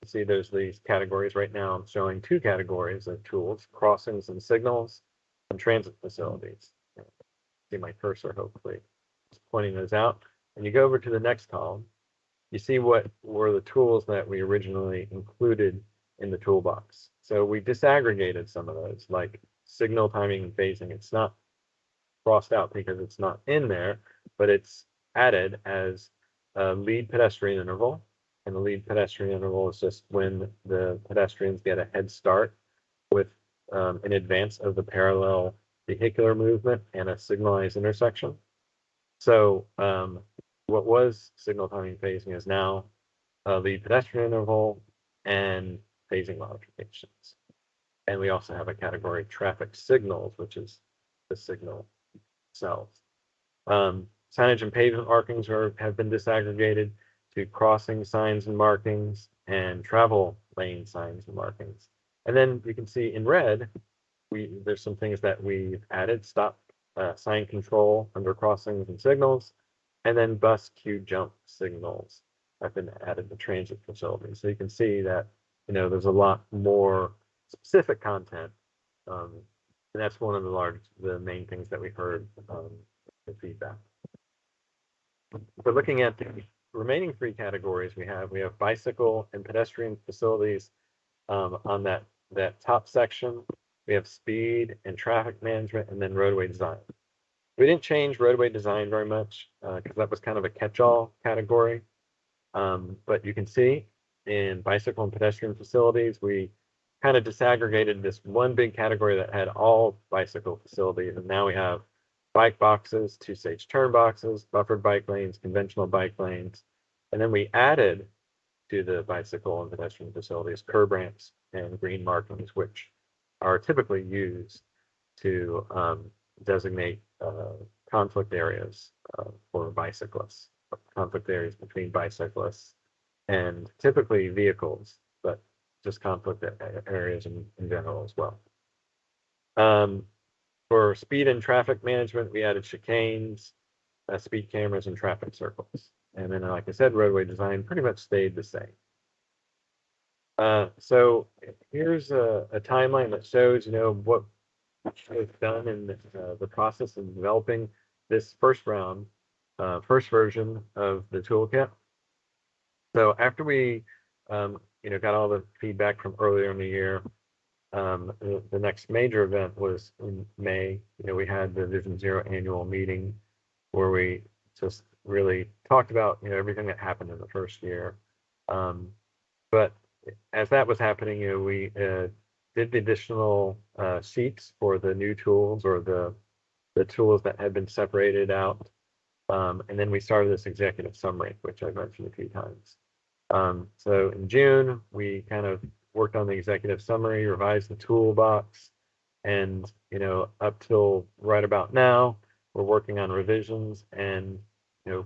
you see there's these categories. Right now I'm showing two categories of tools: crossings and signals, and transit facilities. See my cursor, hopefully, just pointing those out. And you go over to the next column, you see what were the tools that we originally included in the toolbox. So we disaggregated some of those, like signal timing and phasing. It's not crossed out because it's not in there, but it's added as a lead pedestrian interval. And the lead pedestrian interval is just when the pedestrians get a head start with in advance of the parallel vehicular movement and a signalized intersection. So what was signal timing phasing is now a lead pedestrian interval and phasing modifications. And we also have a category traffic signals, which is the signal themselves. Signage and pavement markings have been disaggregated to crossing signs and markings and travel lane signs and markings. And then you can see in red, there's some things that we've added: stop sign control under crossings and signals, and then bus queue jump signals have been added to transit facilities. So you can see that there's a lot more specific content, and that's one of the main things that we heard in feedback. But looking at the remaining three categories, we have bicycle and pedestrian facilities on that top section. We have speed and traffic management, and then roadway design. We didn't change roadway design very much because that was kind of a catch-all category. But you can see in bicycle and pedestrian facilities, we kind of disaggregated this one big category that had all bicycle facilities. And now we have bike boxes, two-stage turn boxes, buffered bike lanes, conventional bike lanes. And then we added to the bicycle and pedestrian facilities curb ramps and green markings, which are typically used to designate conflict areas for bicyclists, conflict areas between bicyclists and typically vehicles, but just conflict areas in general as well. For speed and traffic management, we added chicanes, speed cameras, and traffic circles. And then, like I said, roadway design pretty much stayed the same. So here's a timeline that shows, what we've done in the process of developing this first round first version of the toolkit. So after we, got all the feedback from earlier in the year, the next major event was in May. We had the Vision Zero annual meeting where we just really talked about, everything that happened in the first year. But as that was happening, we did the additional sheets for the new tools or the tools that had been separated out. And then we started this executive summary, which I mentioned a few times. So in June, we kind of worked on the executive summary, revised the toolbox, and up till right about now, we're working on revisions and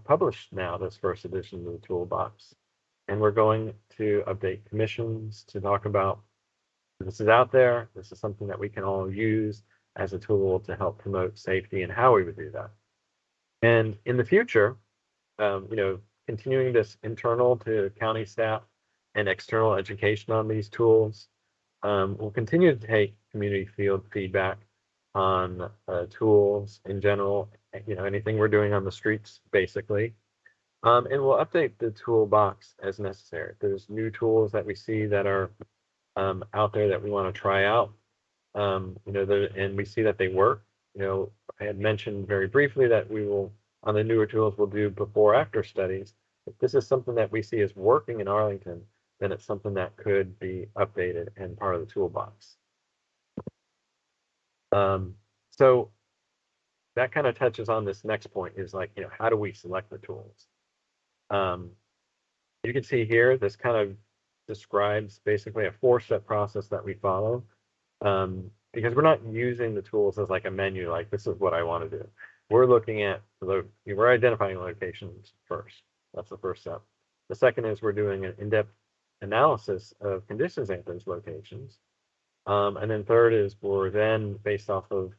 published now this first edition of the toolbox. And we're going to update commissions to talk about this is out there. This is something that we can all use as a tool to help promote safety and how we would do that. And in the future, continuing this internal to county staff and external education on these tools, we'll continue to take community field feedback on tools in general, anything we're doing on the streets, basically. And we'll update the toolbox as necessary. If there's new tools that we see that are out there that we want to try out, and we see that they work. I had mentioned very briefly that we will, on the newer tools, we'll do before-after studies. If this is something that we see is working in Arlington, then it's something that could be updated and part of the toolbox. So that kind of touches on this next point is like, how do we select the tools? You can see here, this kind of describes basically a 4-step process that we follow. Because we're not using the tools as like a menu, like this is what I want to do. We're looking at, we're identifying locations first. That's the first step. The second is we're doing an in-depth analysis of conditions at those locations. And then third is we're then, based off of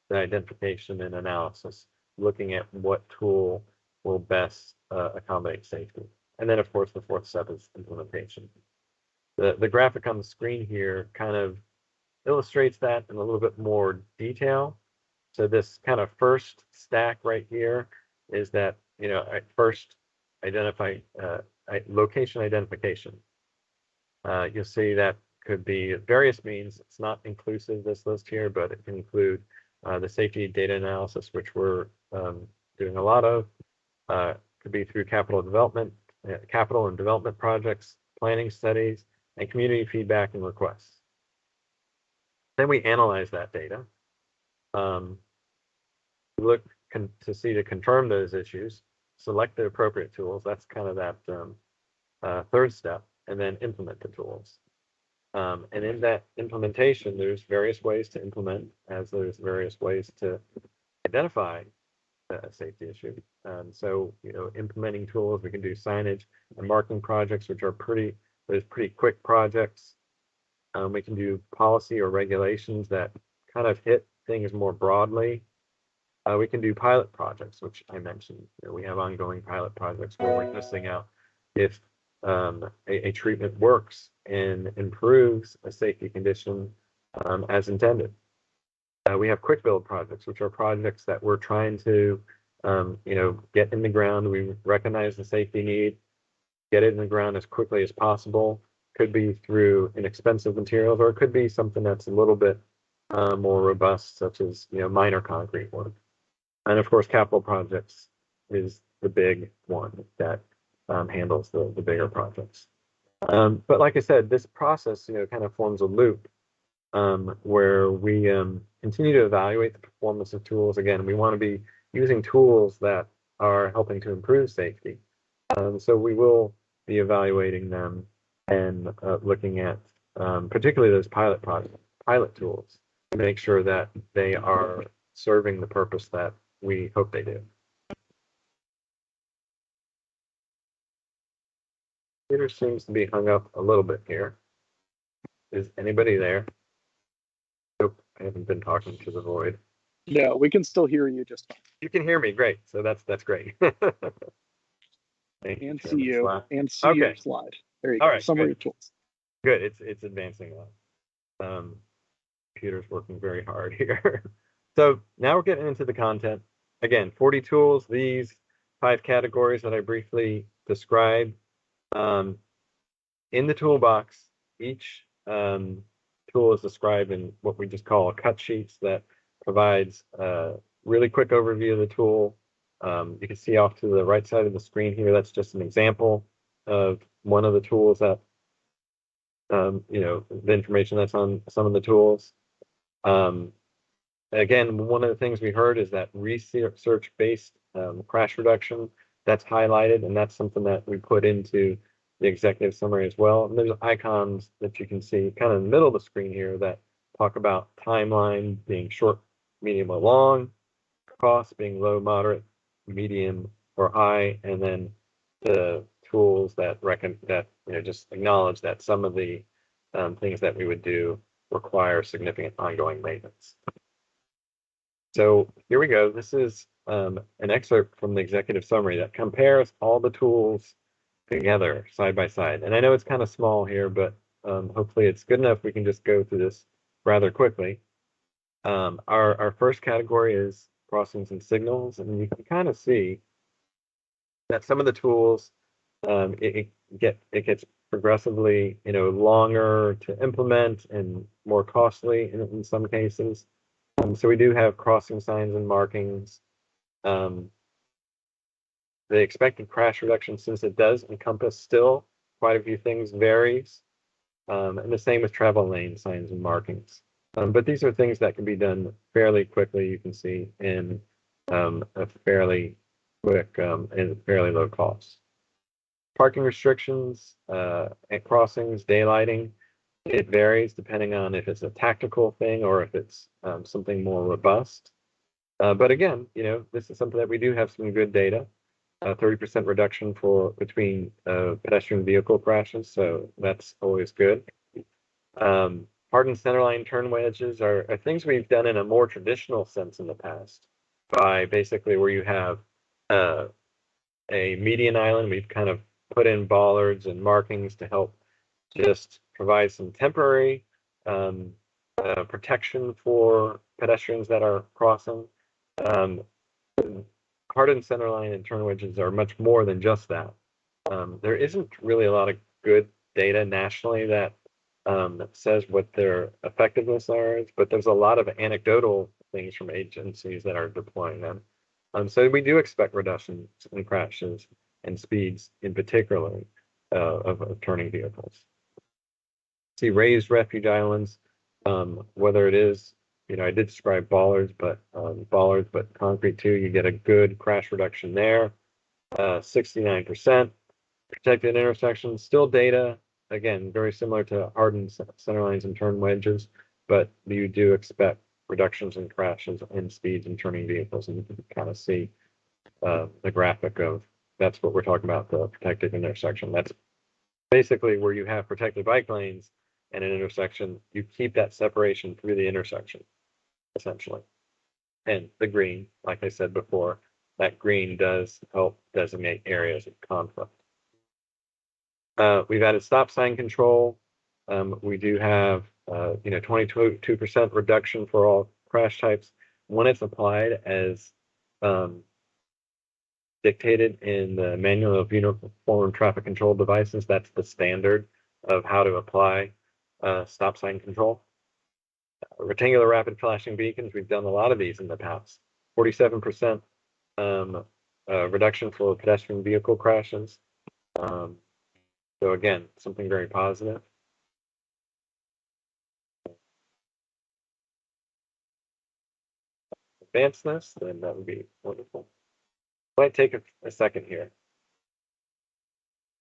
the identification and analysis, looking at what tool will best accommodate safety. And then, of course, the fourth step is implementation. The graphic on the screen here kind of illustrates that in a little bit more detail. So this kind of first stack right here is that, at first identify location identification. You'll see that could be various means. It's not inclusive, this list here, but it can include the safety data analysis, which we're doing a lot of. Could be through capital and development projects, planning studies, and community feedback and requests. Then we analyze that data. Look to confirm those issues, select the appropriate tools. That's kind of that third step, and then implement the tools. And in that implementation, there's various ways to implement, as there's various ways to identify a safety issue. So, implementing tools, we can do signage and marking projects, which are pretty quick projects. We can do policy or regulations that kind of hit things more broadly. We can do pilot projects, which I mentioned. We have ongoing pilot projects where we're testing out if a treatment works and improves a safety condition as intended. We have quick build projects, which are projects that we're trying to, get in the ground. We recognize the safety need, get it in the ground as quickly as possible. Could be through inexpensive materials, or it could be something that's a little bit more robust, such as minor concrete work. And of course, capital projects is the big one that handles the bigger projects. But like I said, this process kind of forms a loop where we continue to evaluate the performance of tools. Again, we want to be using tools that are helping to improve safety. So we will be evaluating them and looking at particularly those pilot tools to make sure that they are serving the purpose that we hope they do. Peter seems to be hung up a little bit here. Is anybody there? Nope, I haven't been talking to the void. No, we can still hear you just fine. You can hear me, great. So that's great. And see you, and see your slide. There you go. Right, Summary of tools. Good, it's advancing well. Computer's working very hard here. So now we're getting into the content. Again, 40 tools. These 5 categories that I briefly described. In the toolbox, each tool is described in what we just call a cut sheets that provides a really quick overview of the tool. You can see off to the right side of the screen here, that's just an example of one of the tools that, the information that's on some of the tools. Again, one of the things we heard is that research-based crash reduction, that's highlighted, and that's something that we put into the executive summary as well. And there's icons that you can see kind of in the middle of the screen here that talk about timeline being short, medium, or long, cost being low, moderate, medium, or high, and then the tools that just acknowledge that some of the things that we would do require significant ongoing maintenance. So here we go. This is an excerpt from the executive summary that compares all the tools together side by side. And I know it's kind of small here, but hopefully it's good enough we can just go through this rather quickly. Our first category is crossings and signals, and you can kind of see that some of the tools it gets progressively longer to implement and more costly in some cases. So we do have crossing signs and markings. The expected crash reduction, since it does encompass still quite a few things, varies. And the same with travel lane signs and markings. But these are things that can be done fairly quickly, you can see, in a fairly quick and fairly low cost. Parking restrictions at crossings, daylighting, it varies depending on if it's a tactical thing or if it's something more robust. But again, this is something that we do have some good data. 30% reduction between pedestrian vehicle crashes, so that's always good. Hardened centerline turn wedges are things we've done in a more traditional sense in the past, by basically where you have a median island, we've kind of put in bollards and markings to help just provide some temporary protection for pedestrians that are crossing. Hardened centerline and turn wedges are much more than just that. There isn't really a lot of good data nationally that says what their effectiveness is, but there's a lot of anecdotal things from agencies that are deploying them. So we do expect reductions in crashes and speeds, in particular, of turning vehicles. See raised refuge islands, whether it is, I did describe bollards, but concrete too, you get a good crash reduction there. 69%. Protected intersections, still data, again, very similar to hardened centerlines and turn wedges, but you do expect reductions in crashes and speeds in turning vehicles, and you can kind of see the graphic of, that's what we're talking about, the protected intersection. That's basically where you have protected bike lanes and an intersection, you keep that separation through the intersection, essentially. And the green, like I said before, that green does help designate areas of conflict. We've added stop sign control. We do have 22% reduction for all crash types when it's applied as dictated in the Manual of Uniform Traffic Control Devices. That's the standard of how to apply stop sign control. Rectangular rapid flashing beacons, we've done a lot of these in the past. 47% reduction for pedestrian vehicle crashes. So again, something very positive. Advancedness, then that would be wonderful. Might take a second here.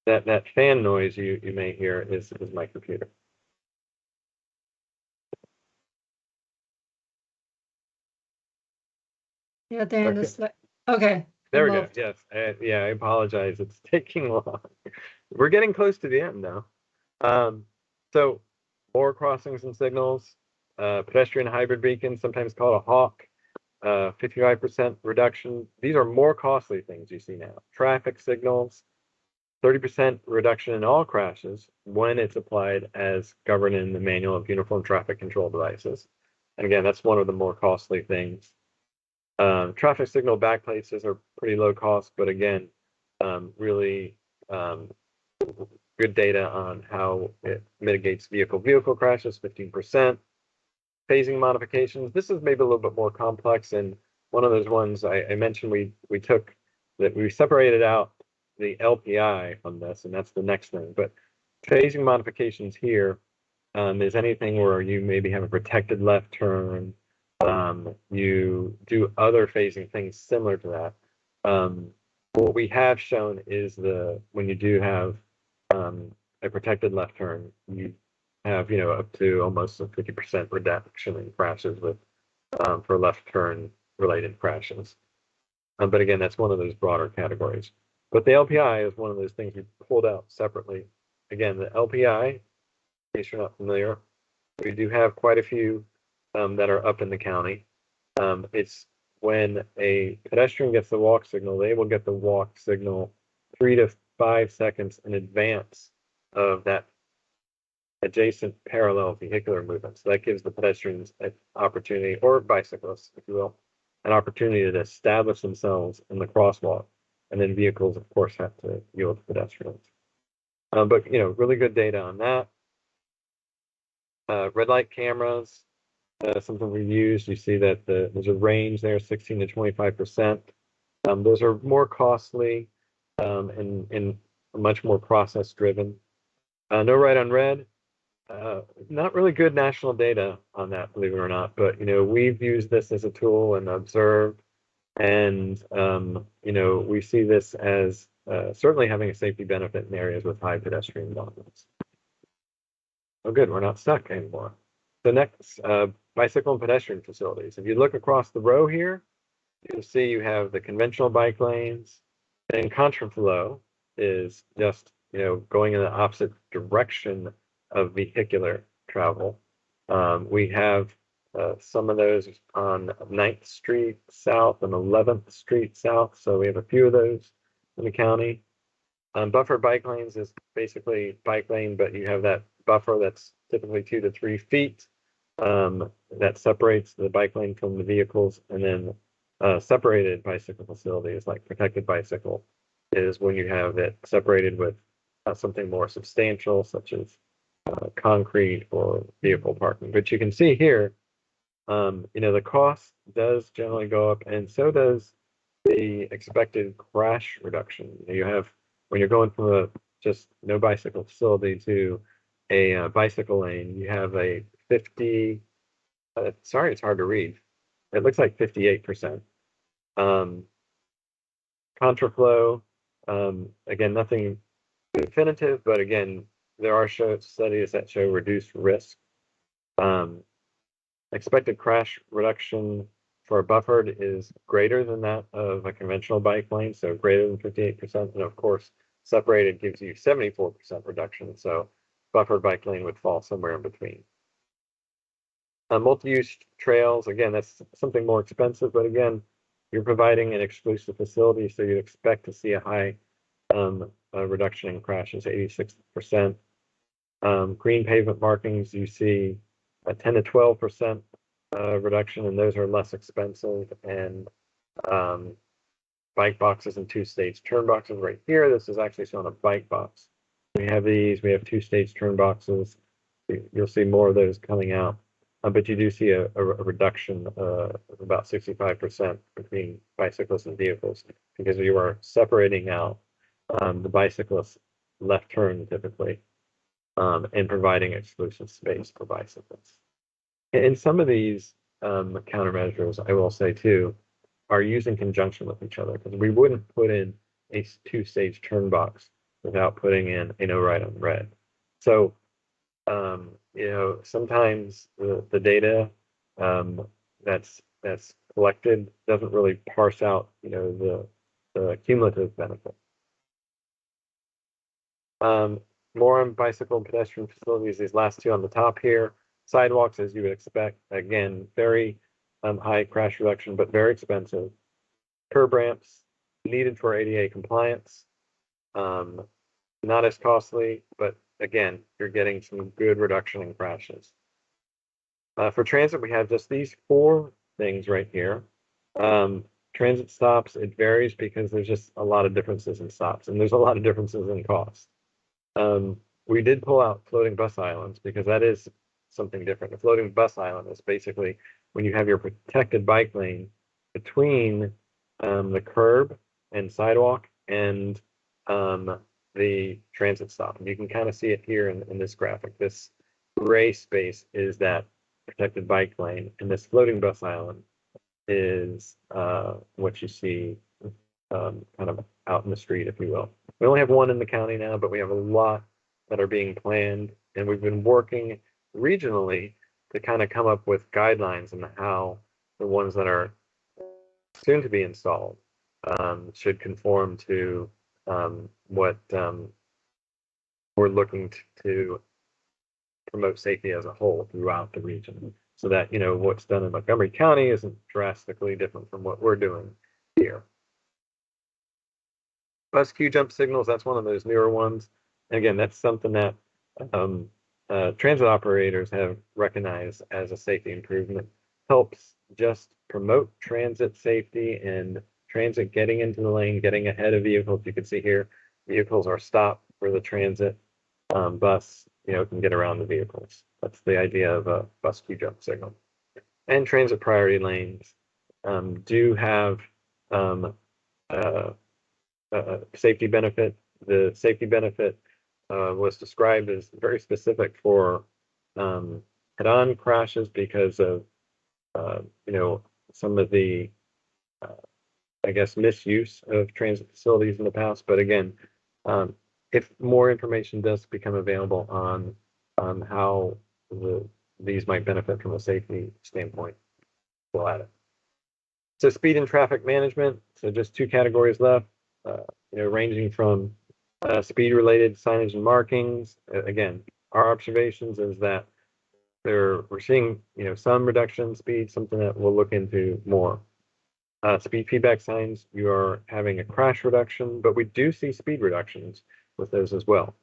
That fan noise you may hear is my computer. Yeah, Dan, this okay. There we go. Yes. I apologize. It's taking long. We're getting close to the end now. So more crossings and signals, pedestrian hybrid beacons, sometimes called a hawk, 55% reduction. These are more costly things you see now. Traffic signals, 30% reduction in all crashes when it's applied as governed in the Manual of Uniform Traffic Control Devices. And again, that's one of the more costly things. Traffic signal backplaces are pretty low cost, but again, really good data on how it mitigates vehicle crashes, 15%. Phasing modifications, this is maybe a little bit more complex, and one of those ones I mentioned we took that we separated out the LPI on this, and that's the next thing. But phasing modifications here is anything where you maybe have a protected left turn, you do other phasing things similar to that. What we have shown is when you do have a protected left turn, you have up to almost a 50% reduction in crashes with for left turn related crashes. But again, that's one of those broader categories. But the LPI is one of those things we pulled out separately. Again, the LPI, in case you're not familiar, we do have quite a few that are up in the county. It's when a pedestrian gets the walk signal, they will get the walk signal 3 to 5 seconds in advance of that adjacent parallel vehicular movement. So that gives the pedestrians an opportunity, or bicyclists, if you will, an opportunity to establish themselves in the crosswalk. And then vehicles, of course, have to yield to pedestrians. But really good data on that. Red light cameras, something we used. You see that there's a range there, 16 to 25%. Those are more costly and much more process driven. No right on red. Not really good national data on that, believe it or not, but we've used this as a tool and observed, and we see this as certainly having a safety benefit in areas with high pedestrian volumes. Oh, good, we're not stuck anymore. The next, bicycle and pedestrian facilities. If you look across the row here, you'll see you have the conventional bike lanes, and contraflow is just going in the opposite direction of vehicular travel. We have some of those on 9th Street South and 11th Street South, so we have a few of those in the county. Buffer bike lanes is basically bike lane, but you have that buffer that's typically 2 to 3 feet that separates the bike lane from the vehicles, and then separated bicycle facilities like protected bicycle is when you have it separated with something more substantial, such as concrete or vehicle parking. But you can see here, the cost does generally go up, and so does the expected crash reduction. You have, when you're going from just no bicycle facility to a bicycle lane, you have a 50, sorry, it's hard to read. It looks like 58%. Contraflow, again, nothing definitive, but again, there are studies that show reduced risk. Expected crash reduction for a buffered is greater than that of a conventional bike lane, so greater than 58%. And of course, separated gives you 74% reduction, so buffered bike lane would fall somewhere in between. Multi-use trails, again, that's something more expensive, but again, you're providing an exclusive facility, so you'd expect to see a high reduction in crashes, 86%. Green pavement markings, you see a 10 to 12% reduction, and those are less expensive. And bike boxes and 2-stage turn boxes right here. This is actually shown a bike box. We have these. We have 2-stage turn boxes. You'll see more of those coming out. But you do see a reduction of about 65% between bicyclists and vehicles, because you are separating out the bicyclist left turn typically, and providing exclusive space for bicyclists. And some of these countermeasures, I will say too, are used in conjunction with each other, because we wouldn't put in a 2-stage turn box without putting in a no right on red. So sometimes the data that's collected doesn't really parse out the cumulative benefit. More on bicycle and pedestrian facilities, these last two on the top here. Sidewalks, as you would expect, again, very high crash reduction, but very expensive. Curb ramps, needed for ADA compliance, not as costly, but again, you're getting some good reduction in crashes. For transit, we have just these 4 things right here. Transit stops, it varies because there's just a lot of differences in stops and there's a lot of differences in cost. We did pull out floating bus islands because that is something different. A floating bus island is basically when you have your protected bike lane between the curb and sidewalk and the transit stop. And you can kind of see it here in this graphic. This gray space is that protected bike lane, and this floating bus island is what you see kind of out in the street, if you will. We only have one in the county now, but we have a lot that are being planned, and we've been working regionally to kind of come up with guidelines on how the ones that are soon to be installed should conform to what we're looking to promote safety as a whole throughout the region, so that what's done in Montgomery County isn't drastically different from what we're doing here. Bus queue jump signals, that's one of those newer ones. And again, that's something that transit operators have recognized as a safety improvement. Helps just promote transit safety and transit getting into the lane, getting ahead of vehicles. You can see here, vehicles are stopped for the transit bus, can get around the vehicles. That's the idea of a bus queue jump signal. And transit priority lanes do have safety benefit. The safety benefit was described as very specific for head-on crashes because of some of the I guess misuse of transit facilities in the past. But again, if more information does become available on how these might benefit from a safety standpoint, we'll add it. So speed and traffic management. So just two categories left. Ranging from speed-related signage and markings. Again, our observations is that we're seeing some reduction in speed, something that we'll look into more. Speed feedback signs, you are having a crash reduction, but we do see speed reductions with those as well.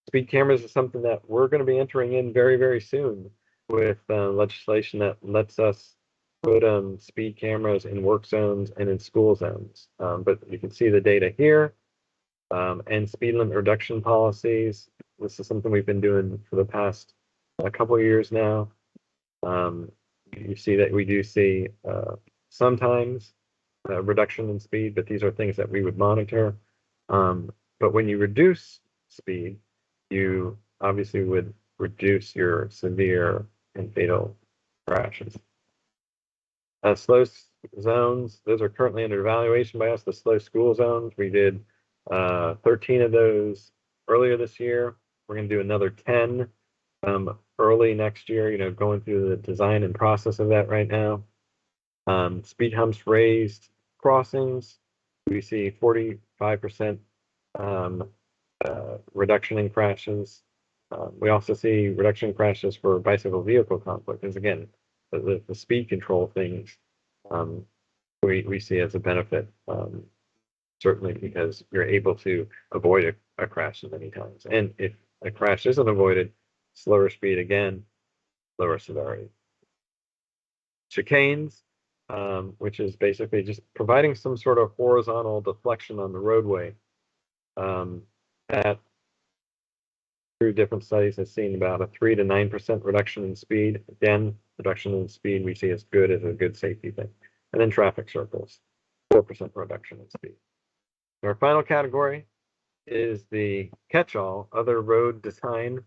Speed cameras is something that we're going to be entering in very, very soon with legislation that lets us put speed cameras in work zones and in school zones. But you can see the data here. And speed limit reduction policies. This is something we've been doing for the past couple of years now. You see that we do see sometimes reduction in speed, but these are things that we would monitor. But when you reduce speed, you obviously would reduce your severe and fatal crashes. Slow zones, those are currently under evaluation by us. The slow school zones, we did 13 of those earlier this year. We're going to do another 10 early next year, going through the design and process of that right now. Speed humps raised crossings, we see 45% reduction in crashes. We also see reduction in crashes for bicycle vehicle conflict, because again, the speed control things we see as a benefit, certainly because you're able to avoid a crash many times. And if a crash isn't avoided, slower speed again, lower severity. Chicanes, which is basically just providing some sort of horizontal deflection on the roadway. That, through different studies, has seen about a 3 to 9% reduction in speed. Again, reduction in speed we see as good as a good safety thing. And then traffic circles, 4% reduction in speed. Our final category is the catch-all, other road design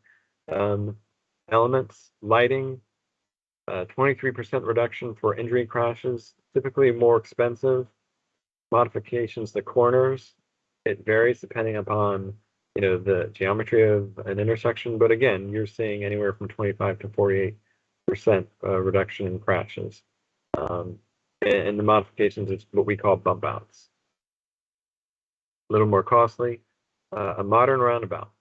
elements, lighting, 23% reduction for injury crashes, typically more expensive. Modifications to corners, it varies depending upon the geometry of an intersection, but again, you're seeing anywhere from 25 to 48% reduction in crashes. And the modifications is what we call bump outs. A little more costly, a modern roundabout.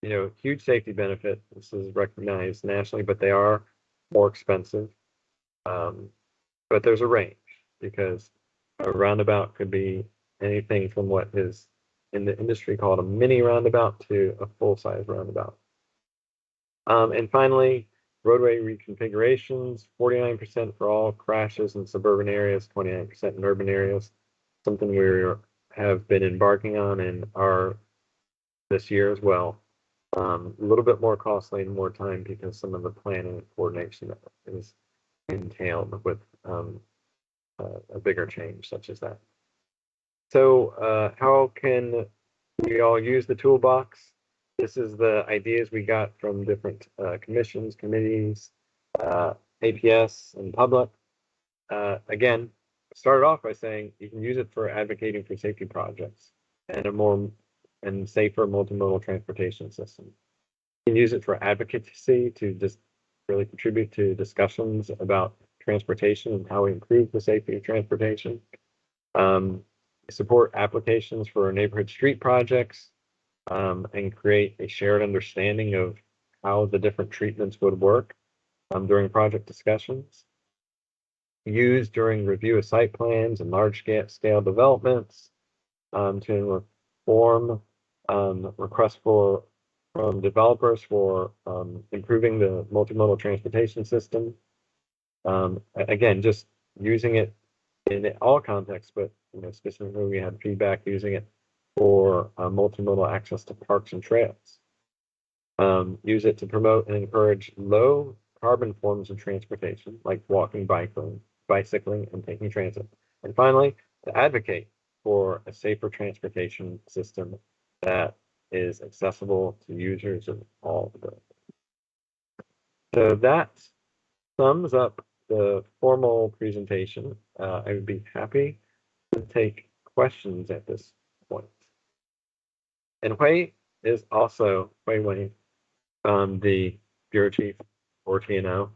Huge safety benefit. This is recognized nationally, but they are more expensive. But there's a range, because a roundabout could be anything from what is in the industry called a mini roundabout to a full-size roundabout. And finally, roadway reconfigurations, 49% for all crashes in suburban areas, 29% in urban areas. Something we have been embarking on and are this year as well. A little bit more costly and more time because some of the planning and coordination is entailed with a bigger change such as that. So how can we all use the toolbox? This is the ideas we got from different commissions, committees, APS, and public. Again, started off by saying you can use it for advocating for safety projects and a more and safer multimodal transportation system. You can use it for advocacy to just really contribute to discussions about transportation and how we improve the safety of transportation. Support applications for neighborhood street projects and create a shared understanding of how the different treatments would work during project discussions. Used during review of site plans and large scale developments to inform requests from developers for improving the multimodal transportation system. Again, just using it in all contexts, but specifically we had feedback using it for multimodal access to parks and trails. Use it to promote and encourage low carbon forms of transportation, like walking, bicycling, and taking transit. And finally, to advocate for a safer transportation system that is accessible to users of all the roads. So that sums up the formal presentation. I would be happy to take questions at this point. And Hui is also, Hui Wayne, the Bureau Chief for TNO,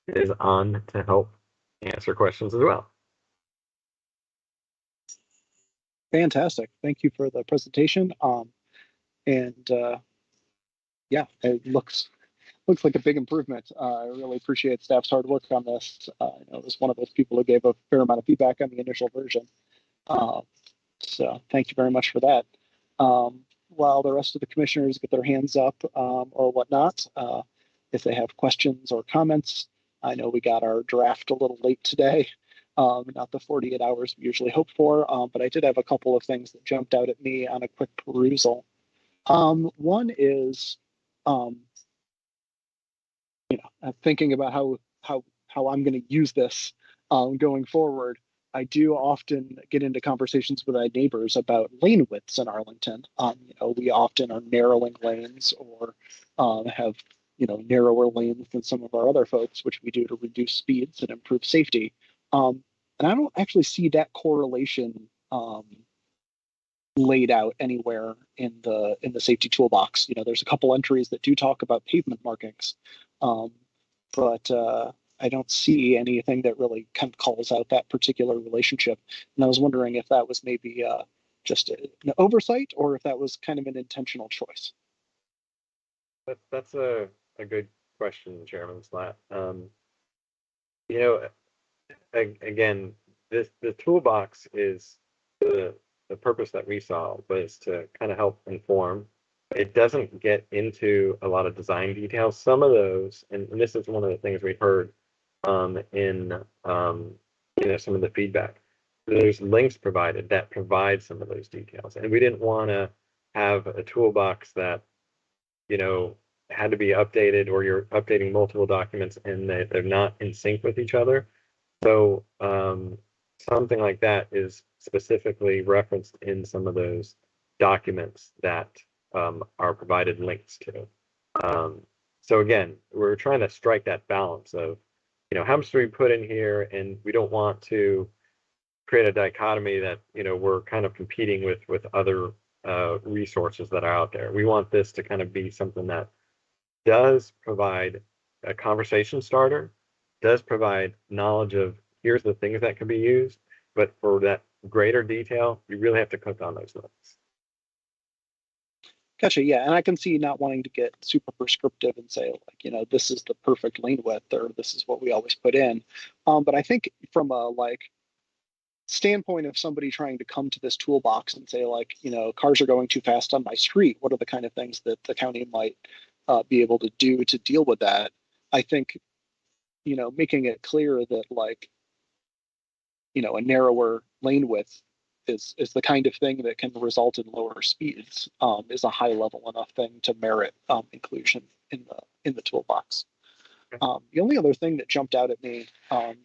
is on to help answer questions as well. Fantastic. Thank you for the presentation. Yeah, it looks like a big improvement. I really appreciate staff's hard work on this. I was one of those people who gave a fair amount of feedback on the initial version. So thank you very much for that. While the rest of the commissioners get their hands up or whatnot, if they have questions or comments, I know we got our draft a little late today, not the 48 hours we usually hope for, but I did have a couple of things that jumped out at me on a quick perusal. One is, thinking about how I'm going to use this going forward. I do often get into conversations with my neighbors about lane widths in Arlington. We often are narrowing lanes or have narrower lanes than some of our other folks, which we do to reduce speeds and improve safety. And I don't actually see that correlation laid out anywhere in the safety toolbox. There's a couple entries that do talk about pavement markings, but I don't see anything that really kind of calls out that particular relationship. And I was wondering if that was maybe just an oversight or if that was kind of an intentional choice. That's a good question, Chairman Slatt. Again, the toolbox is the purpose that we saw was to kind of help inform. It doesn't get into a lot of design details. Some of those, and this is one of the things we heard in some of the feedback. There's links provided that provide some of those details, and we didn't want to have a toolbox that had to be updated, or you're updating multiple documents and they're not in sync with each other. So something like that is specifically referenced in some of those documents that are provided links to. So again, we're trying to strike that balance of, how much do we put in here, and we don't want to create a dichotomy that, we're kind of competing with other resources that are out there. We want this to kind of be something that does provide a conversation starter, does provide knowledge of here's the things that can be used, but for that greater detail, you really have to click on those links. Gotcha. Yeah, and I can see not wanting to get super prescriptive and say, this is the perfect lane width, or this is what we always put in. But I think from a standpoint of somebody trying to come to this toolbox and say, cars are going too fast on my street, what are the kind of things that the county might be able to do to deal with that? I think, making it clear that like, a narrower lane width is the kind of thing that can result in lower speeds, is a high level enough thing to merit inclusion in the toolbox. The only other thing that jumped out at me on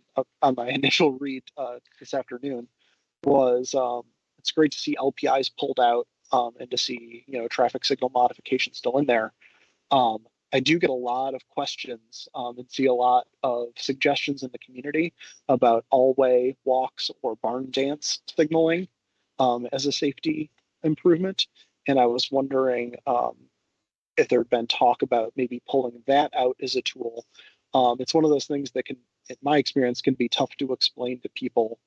my initial read this afternoon was it's great to see LPIs pulled out and to see traffic signal modification still in there. I do get a lot of questions and see a lot of suggestions in the community about all-way walks or barn dance signaling as a safety improvement. And I was wondering if there had been talk about maybe pulling that out as a tool. It's one of those things that can, in my experience, can be tough to explain to people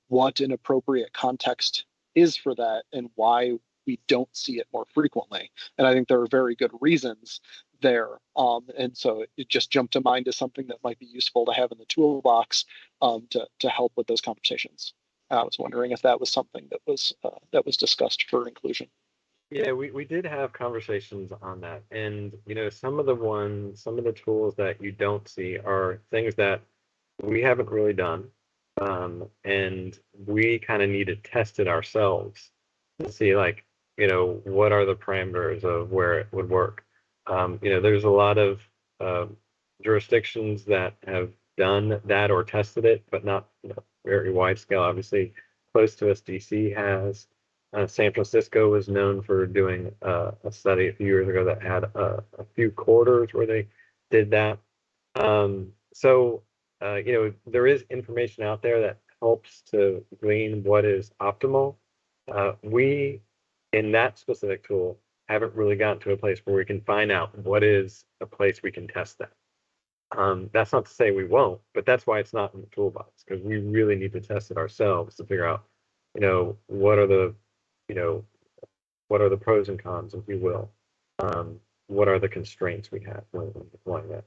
what an appropriate context is for that and why we don't see it more frequently. And I think there are very good reasons there. And so it just jumped to mind as something that might be useful to have in the toolbox to help with those conversations. I was wondering if that was something that was discussed for inclusion. Yeah, we did have conversations on that. And, some of the tools that you don't see are things that we haven't really done. And we kind of need to test it ourselves to see, like, what are the parameters of where it would work. There's a lot of jurisdictions that have done that or tested it, but not very wide scale. Obviously, close to us, DC has. San Francisco was known for doing a study a few years ago that had a few corridors where they did that. There is information out there that helps to glean what is optimal. We, in that specific tool, haven't really gotten to a place where we can find out what is a place we can test that. That's not to say we won't, but that's why it's not in the toolbox, because we really need to test it ourselves to figure out, what are the pros and cons, if you will. What are the constraints we have when deploying that?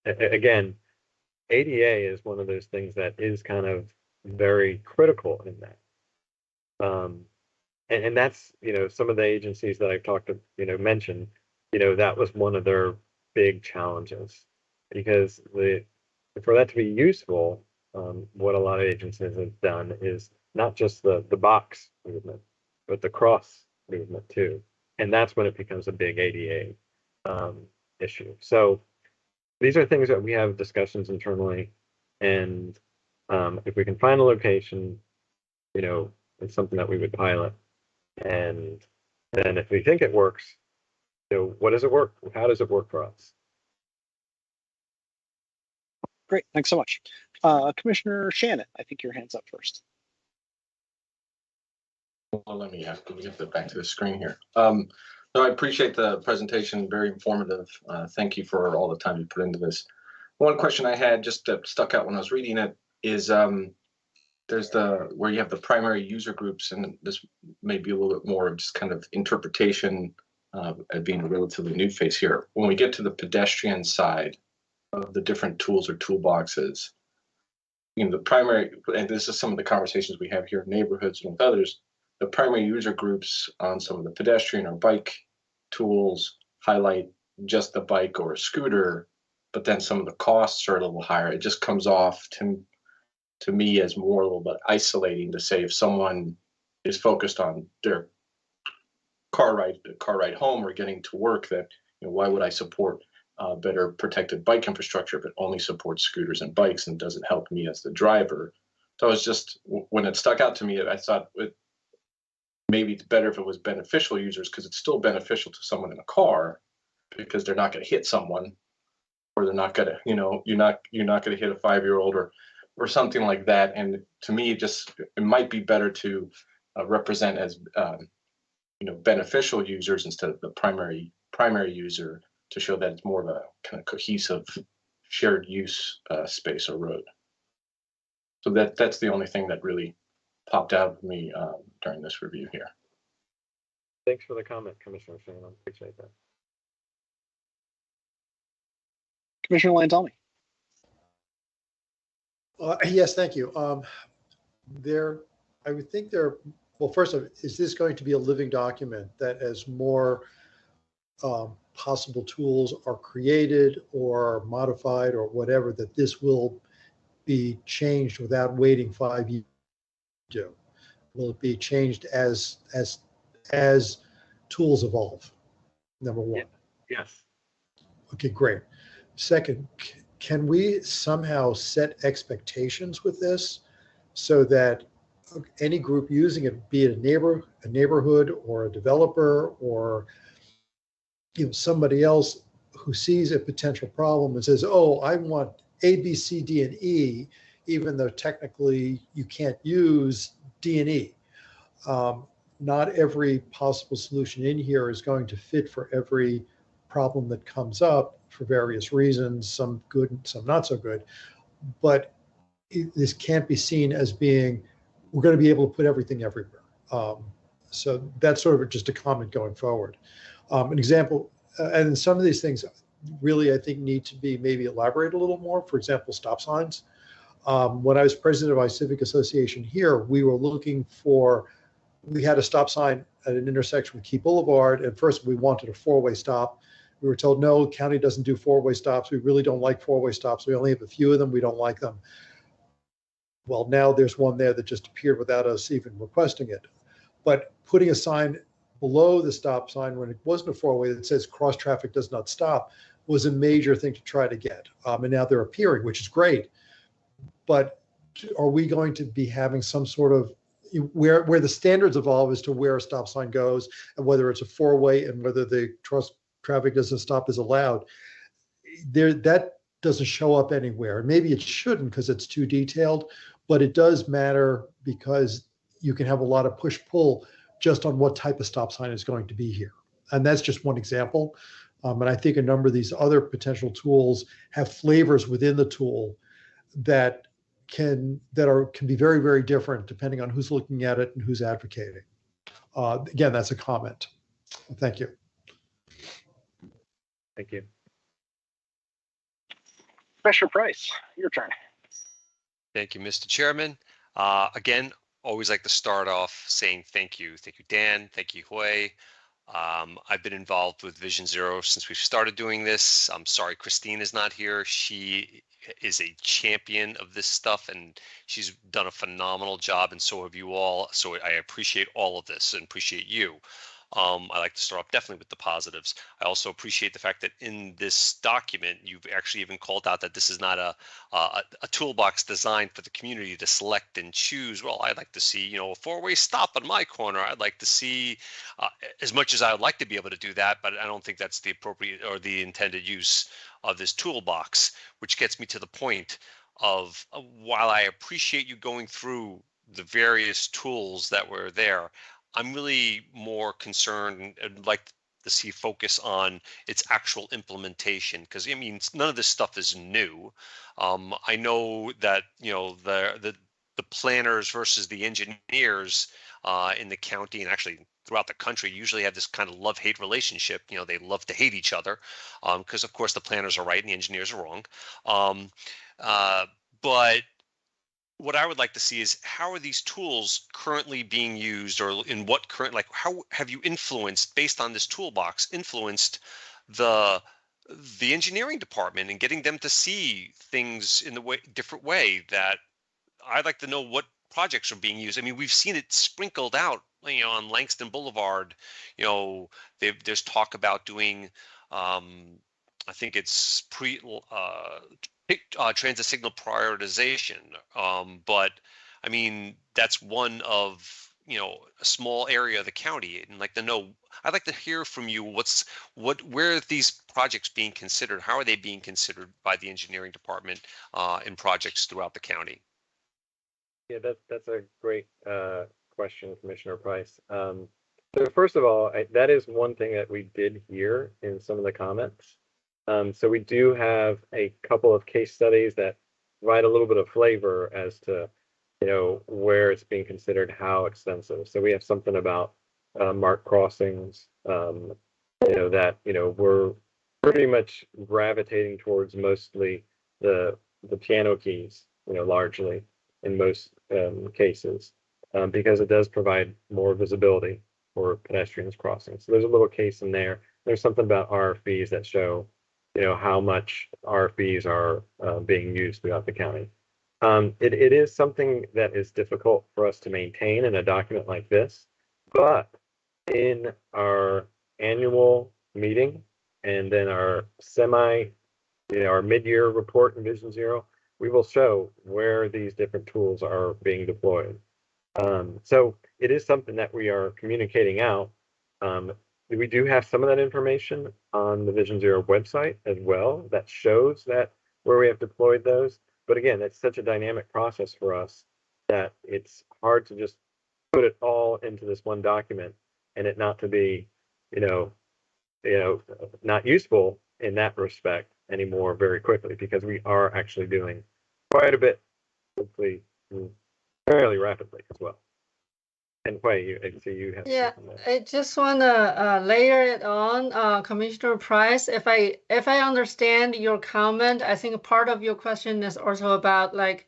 Again, ADA is one of those things that is kind of very critical in that. And that's, some of the agencies that I've talked to, mentioned, that was one of their big challenges, because for that to be useful, what a lot of agencies have done is not just the box movement, but the cross movement too. And that's when it becomes a big ADA issue. So these are things that we have discussions internally, and if we can find a location, it's something that we would pilot. And then if we think it works, what does it work? How does it work for us? Great, thanks so much. Commissioner Shannon, I think your hand's up first. Well, let me get back to the screen here. No, I appreciate the presentation, very informative. Thank you for all the time you put into this. One question I had just stuck out when I was reading it is there's where you have the primary user groups, and this may be a little bit more just kind of interpretation at being a relatively new face here. When we get to the pedestrian side of the different tools or toolboxes, the primary, and this is some of the conversations we have here in neighborhoods and with others, the primary user groups on some of the pedestrian or bike tools highlight just the bike or a scooter, but then some of the costs are a little higher. It just comes off to me as more a little bit isolating to say if someone is focused on their car ride home or getting to work, that why would I support better protected bike infrastructure if it only supports scooters and bikes and doesn't help me as the driver? So it's just, when it stuck out to me, I thought maybe it's better if it was beneficial users, because it's still beneficial to someone in a car because they're not going to hit someone, or they're not going to, you're not going to hit a 5-year-old or something like that. And to me, it might be better to represent as beneficial users instead of the primary user, to show that it's more of a kind of cohesive shared use space or road. So that's the only thing that really popped out of me during this review here. Thanks for the comment, Commissioner Shannon. I appreciate that. Commissioner Landelmi. Yes, thank you. I would think well, first of all, is this going to be a living document that as more possible tools are created or modified or whatever, that this will be changed without waiting 5 years to do? Will it be changed as tools evolve? Number one. Yes. Okay, great. Second, can we somehow set expectations with this so that any group using it, be it a neighborhood or a developer or somebody else who sees a potential problem and says, "Oh, I want A, B, C, D, and E," even though technically you can't use D and E. Not every possible solution in here is going to fit for every problem that comes up for various reasons, some good and some not so good. But this can't be seen as being, we're going to be able to put everything everywhere. So that's sort of just a comment going forward. An example, and some of these things really, I think, need to be maybe elaborated a little more. For example, stop signs. When I was president of our civic association here, we were looking for, we had a stop sign at an intersection with Key Boulevard. At first, we wanted a four-way stop. We were told, no, county doesn't do four-way stops. We really don't like four-way stops. We only have a few of them. We don't like them. Well, now there's one there that just appeared without us even requesting it. But putting a sign below the stop sign when it wasn't a four-way that says cross traffic does not stop was a major thing to try to get. And now they're appearing, which is great. But are we going to be having some sort of, where the standards evolve as to where a stop sign goes and whether it's a four-way and whether the traffic doesn't stop is allowed, that doesn't show up anywhere. And maybe it shouldn't because it's too detailed, but it does matter because you can have a lot of push-pull just on what type of stop sign is going to be here. And that's just one example. And I think a number of these other potential tools have flavors within the tool that can be very, very different depending on who's looking at it and who's advocating. Again, that's a comment. Thank you. Thank you. Commissioner Price, your turn. Thank you, Mr. Chairman. Again, always like to start off saying thank you. Thank you, Dan. Thank you, Hui. I've been involved with Vision Zero since we started doing this. I'm sorry Christine is not here. She is a champion of this stuff and she's done a phenomenal job, and so have you all. So I appreciate all of this and appreciate you. I like to start off definitely with the positives. I also appreciate the fact that in this document, you've actually even called out that this is not a toolbox designed for the community to select and choose. Well, I'd like to see, a four-way stop on my corner. I'd like to see, as much as I would like to be able to do that, but I don't think that's the appropriate or the intended use of this toolbox, which gets me to the point of, while I appreciate you going through the various tools that were there, I'm really more concerned and like to see focus on its actual implementation, because I mean none of this stuff is new. I know that the planners versus the engineers in the county and actually throughout the country usually have this kind of love-hate relationship. They love to hate each other because of course the planners are right and the engineers are wrong. But what I would like to see is, how are these tools currently being used, or in what current, like how have you influenced, based on this toolbox, influenced the engineering department and getting them to see things in the different way? That I'd like to know what projects are being used. I mean, we've seen it sprinkled out, on Langston Boulevard. There's talk about doing, I think it's transit signal prioritization, but I mean that's one of a small area of the county. And I'd like to hear from you where are these projects being considered? How are they being considered by the engineering department in projects throughout the county? Yeah, that's a great question, Commissioner Price. So first of all, that is one thing that we did hear in some of the comments. So we do have a couple of case studies that provide a little bit of flavor as to, where it's being considered, how extensive. So we have something about marked crossings, that, we're pretty much gravitating towards mostly the piano keys, largely in most cases, because it does provide more visibility for pedestrians crossing. So there's a little case in there there's something about RFPs that show, how much RFPs are being used throughout the county. It is something that is difficult for us to maintain in a document like this, but in our annual meeting and then our our mid-year report in Vision Zero, we will show where these different tools are being deployed. So it is something that we are communicating out. We do have some of that information on the Vision Zero website as well that shows that where we have deployed those. But again, it's such a dynamic process for us that it's hard to just put it all into this one document and it not to be, not useful in that respect anymore very quickly, because we are actually doing quite a bit, hopefully fairly rapidly as well. And Hui, I see you have. Yeah, I just want to layer it on, Commissioner Price. If I understand your comment, I think part of your question is also about like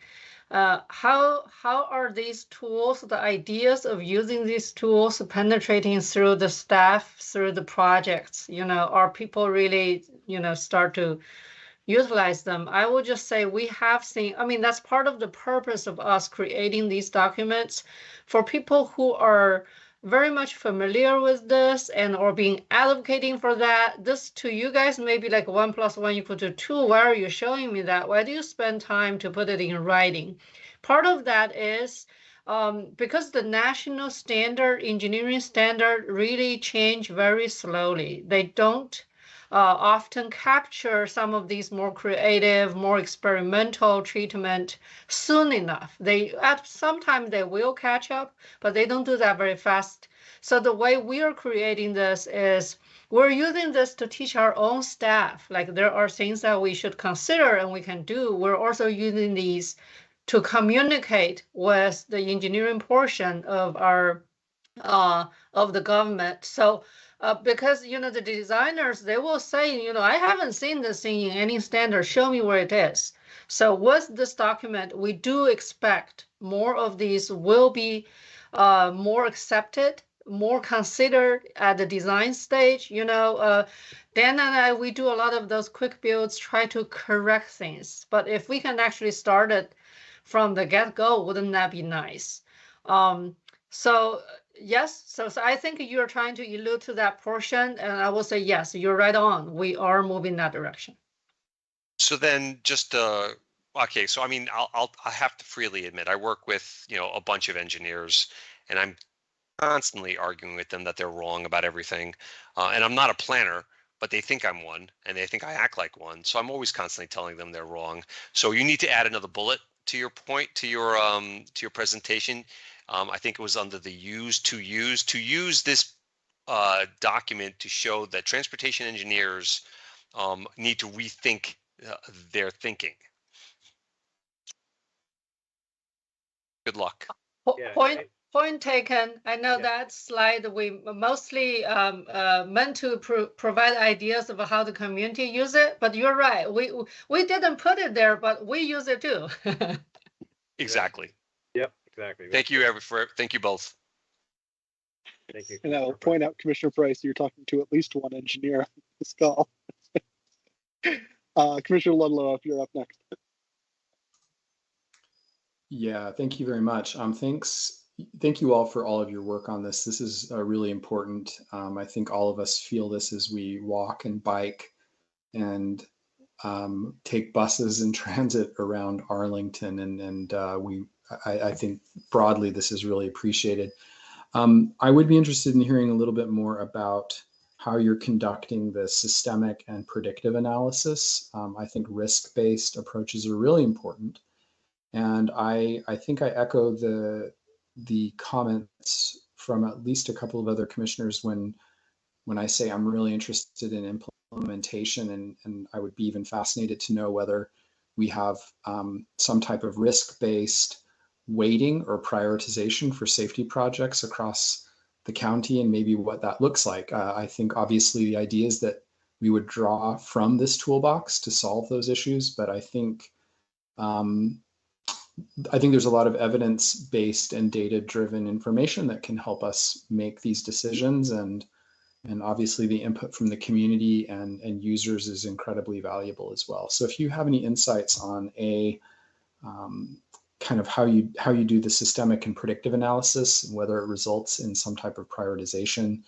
how are these tools, the ideas of using these tools penetrating through the staff, through the projects? Are people really start to utilize them? I will just say we have seen, that's part of the purpose of us creating these documents for people who are very much familiar with this and or being advocating for that. This to you guys may be like 1 + 1 = 2. Why are you showing me that? Why do you spend time to put it in writing? Part of that is because the national standard, engineering standard really change very slowly. They don't often capture some of these more creative, more experimental treatment soon enough. Sometimes they will catch up, but they don't do that very fast. So the way we are creating this is we're using this to teach our own staff. Like there are things that we should consider and we can do. We're also using these to communicate with the engineering portion of our of the government. So because the designers, they will say, I haven't seen this thing in any standard, show me where it is. So with this document, we do expect more of these will be more accepted, more considered at the design stage. Dan and I, we do a lot of those quick builds, try to correct things. But if we can actually start it from the get-go, wouldn't that be nice? So yes, so I think you're trying to allude to that portion, and I will say yes, you're right on. We are moving that direction. So then, just okay. So I have to freely admit, I work with a bunch of engineers, and I'm constantly arguing with them that they're wrong about everything. And I'm not a planner, but they think I'm one, and they think I act like one. So I'm always constantly telling them they're wrong. So you need to add another bullet to your point, to your presentation. I think it was under the to use this document to show that transportation engineers need to rethink their thinking. Good luck. Point taken. I know that slide we mostly meant to provide ideas of how the community use it, but you're right. We didn't put it there, but we use it too. Exactly. Yep, exactly. Thank you thank you both. Thank you. And I'll point out, Commissioner Price, you're talking to at least one engineer on this call. Commissioner Ludlow, if you're up next. Yeah, thank you very much. Thank you all for all of your work on this. This is really important. I think all of us feel this as we walk and bike and take buses and transit around Arlington, and I think broadly this is really appreciated. I would be interested in hearing a little bit more about how you're conducting the systemic and predictive analysis. I think risk-based approaches are really important. And I think I echo the comments from at least a couple of other commissioners when I say I'm really interested in implementation, and I would be even fascinated to know whether we have some type of risk-based weighting or prioritization for safety projects across the county, and maybe what that looks like. I think obviously the idea is that we would draw from this toolbox to solve those issues, but I think there's a lot of evidence-based and data-driven information that can help us make these decisions, and And obviously the input from the community and users is incredibly valuable as well. So if you have any insights on kind of how you do the systemic and predictive analysis, and whether it results in some type of prioritization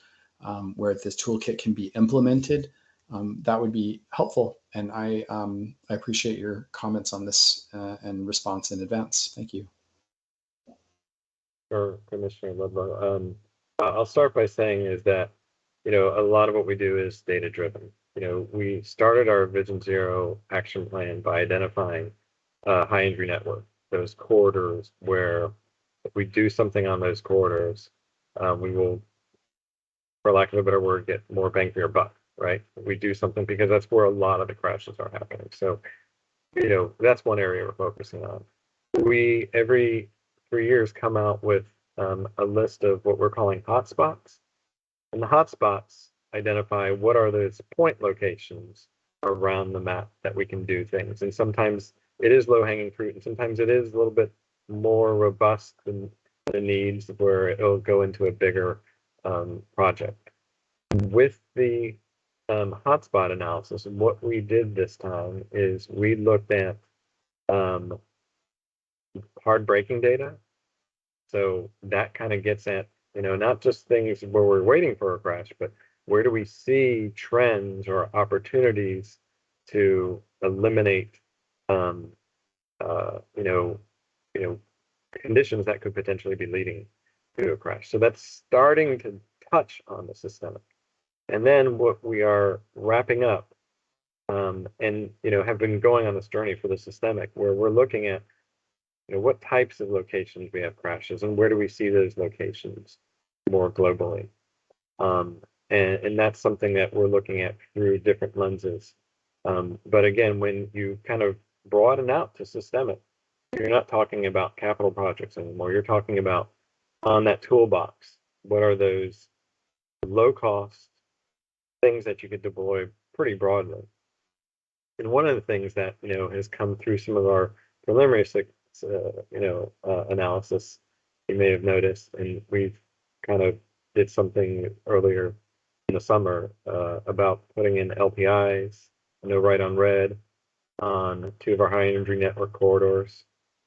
where this toolkit can be implemented, that would be helpful. And I appreciate your comments on this and response in advance. Thank you. Sure, Commissioner Ludlow. I'll start by saying is that, a lot of what we do is data driven. We started our Vision Zero action plan by identifying high injury network, those corridors where if we do something on those corridors, we will, for lack of a better word, get more bang for your buck, right? We do something because that's where a lot of the crashes are happening. So, that's one area we're focusing on. We, every 3 years, come out with a list of what we're calling hotspots. And the hotspots identify what are those point locations around the map that we can do things. And sometimes it is low-hanging fruit, and sometimes it is a little bit more robust than the needs where it'll go into a bigger project. With the hotspot analysis, what we did this time is we looked at hard braking data. So that kind of gets at, not just things where we're waiting for a crash, but where do we see trends or opportunities to eliminate, conditions that could potentially be leading to a crash. So that's starting to touch on the systemic. And then what we are wrapping up, and have been going on this journey for the systemic, where we're looking at, what types of locations we have crashes and where do we see those locations more globally. And that's something that we're looking at through different lenses. But again, when you kind of broaden out to systemic, you're not talking about capital projects anymore. You're talking about on that toolbox, what are those low cost things that you could deploy pretty broadly. And one of the things that, has come through some of our preliminary analysis, you may have noticed, and we've kind of did something earlier in the summer about putting in LPIs, right on red, on 2 of our high energy network corridors,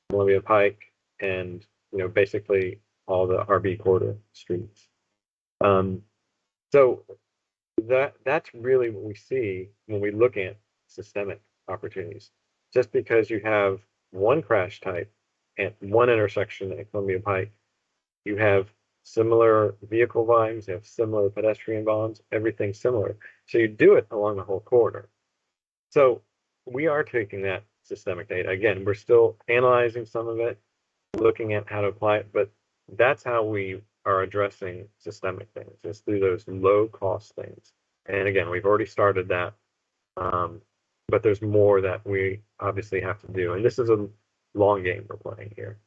Columbia Pike, and basically all the RB corridor streets. So that's really what we see when we look at systemic opportunities. Just because you have one crash type at one intersection at Columbia Pike, you have similar vehicle volumes, you have similar pedestrian volumes, everything's similar. So you do it along the whole corridor. So we are taking that systemic data. Again, we're still analyzing some of it, looking at how to apply it, but that's how we are addressing systemic things, is through those low cost things. And again, we've already started that, but there's more that we obviously have to do. And this is a long game we're playing here.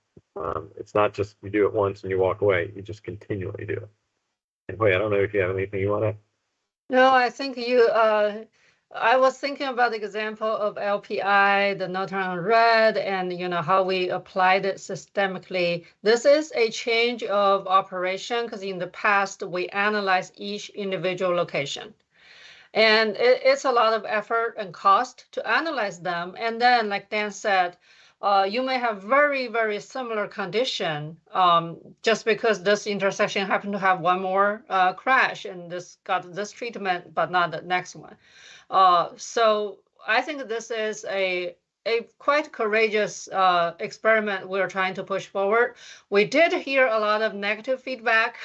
It's not just you do it once and you walk away, you just continually do it. And Hui, I don't know if you have anything you want to. No, I think I was thinking about the example of LPI, the not on red, and how we applied it systemically. This is a change of operation because in the past we analyzed each individual location. And it's a lot of effort and cost to analyze them. And then, like Dan said, you may have very, very similar condition just because this intersection happened to have one more crash and this got this treatment, but not the next one. So I think this is a quite courageous experiment we're trying to push forward. We did hear a lot of negative feedback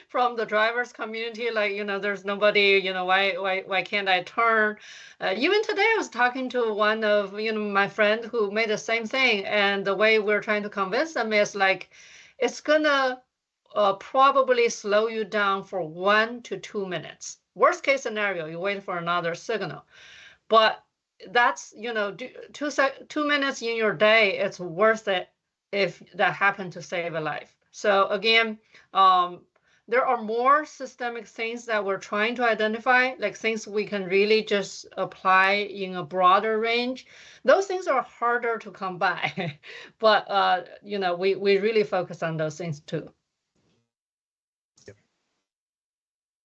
from the drivers community, like, there's nobody, why can't I turn? Even today I was talking to one of, my friend who made the same thing. And the way we're trying to convince them is like, it's gonna probably slow you down for 1 to 2 minutes. Worst case scenario, you wait for another signal. But that's, 2 minutes in your day, it's worth it if that happened to save a life. So again, there are more systemic things that we're trying to identify, like things we can really just apply in a broader range. Those things are harder to come by, but we really focus on those things too.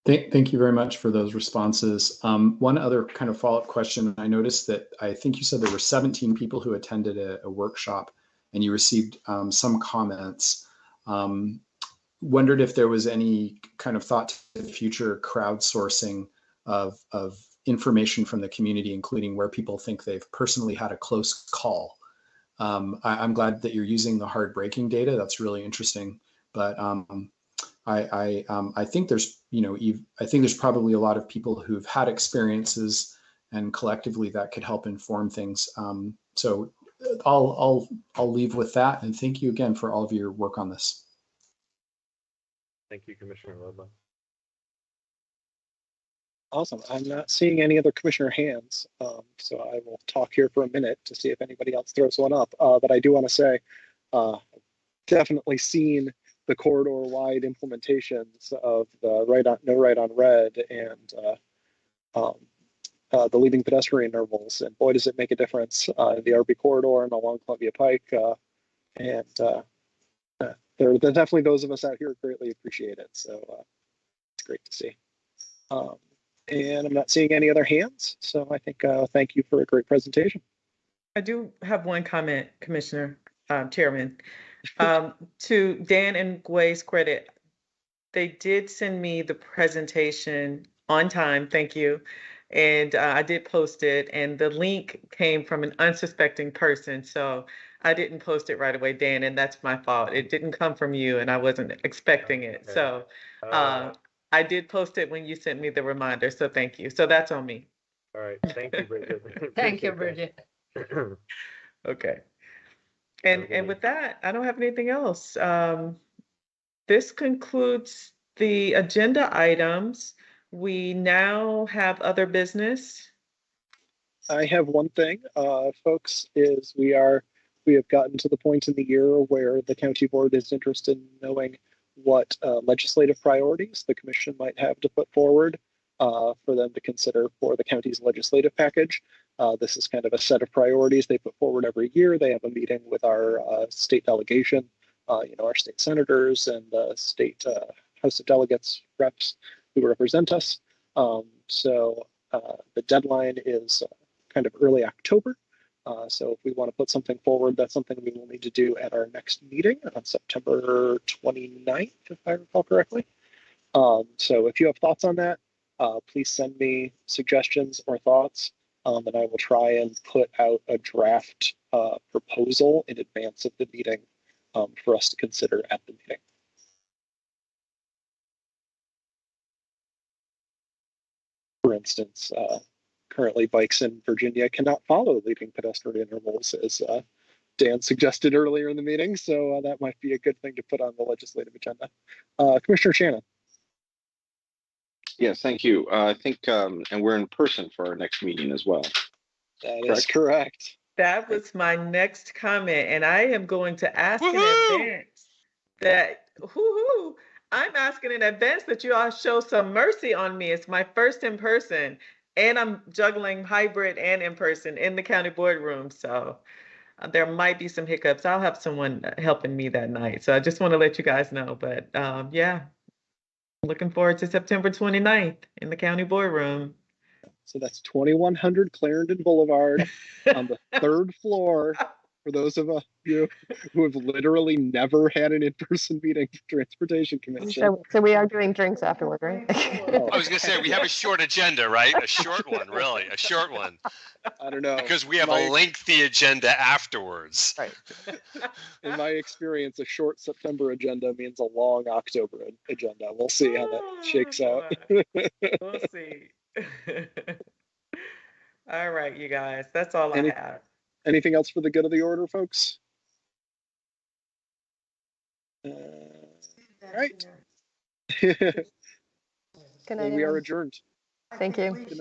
Thank you very much for those responses. One other kind of follow-up question. I noticed that I think you said there were 17 people who attended a workshop and you received some comments. Wondered if there was any kind of thought to future crowdsourcing of information from the community, including where people think they've personally had a close call. I'm glad that you're using the hard braking data. That's really interesting. But I think there's, I think there's probably a lot of people who've had experiences, and collectively that could help inform things. So I'll leave with that, and thank you again for all of your work on this. Thank you, Commissioner Lodlow. Awesome. I'm not seeing any other commissioner hands, so I will talk here for a minute to see if anybody else throws one up. But I do want to say, definitely seen the corridor-wide implementations of the no right on red and the leaving pedestrian intervals, and boy, does it make a difference. The RB corridor and along Columbia Pike, and there are definitely those of us out here greatly appreciate it. So it's great to see. And I'm not seeing any other hands, so I think thank you for a great presentation. I do have one comment, Commissioner Chairman. To Dan and Gway's credit, they did send me the presentation on time, thank you. And I did post it, and the link came from an unsuspecting person, so I didn't post it right away, Dan, and that's my fault. It didn't come from you, and I wasn't expecting it. Okay. So I did post it when you sent me the reminder, so thank you. So that's on me. All right. Thank you, Bridget. Thank you, Bridget. Okay. And with that, I don't have anything else. This concludes the agenda items. We now have other business. I have one thing, folks, is we have gotten to the point in the year where the county board is interested in knowing what legislative priorities the commission might have to put forward for them to consider for the county's legislative package. This is kind of a set of priorities they put forward every year. They have a meeting with our state delegation, our state senators and the state House of Delegates reps who represent us. So the deadline is kind of early October. So if we want to put something forward, that's something we will need to do at our next meeting on September 29th, if I recall correctly. So if you have thoughts on that, please send me suggestions or thoughts, and I will try and put out a draft proposal in advance of the meeting for us to consider at the meeting. For instance, currently bikes in Virginia cannot follow leaving pedestrian intervals, as Dan suggested earlier in the meeting. So that might be a good thing to put on the legislative agenda. Commissioner Shannon. Yes, thank you. I think, and we're in person for our next meeting as well. That is correct. That was my next comment, and I am going to ask in advance that, I'm asking in advance that you all show some mercy on me. It's my first in person, and I'm juggling hybrid and in person in the county boardroom. So there might be some hiccups. I'll have someone helping me that night. So I just want to let you guys know. But yeah, looking forward to September 29th in the county boardroom. So that's 2100 Clarendon Boulevard on the third floor. For those of you who have literally never had an in-person meeting for Transportation Commission. So we are doing drinks afterward, right? I was going to say, we have a short agenda, right? A short one, really, a short one. I don't know. Because we have a lengthy agenda afterwards. Right. In my experience, a short September agenda means a long October agenda. We'll see how that shakes out. We'll see. All right, you guys, that's all I have. Anything else for the good of the order, folks? All right. Good night, We are adjourned. Thank you. Good night.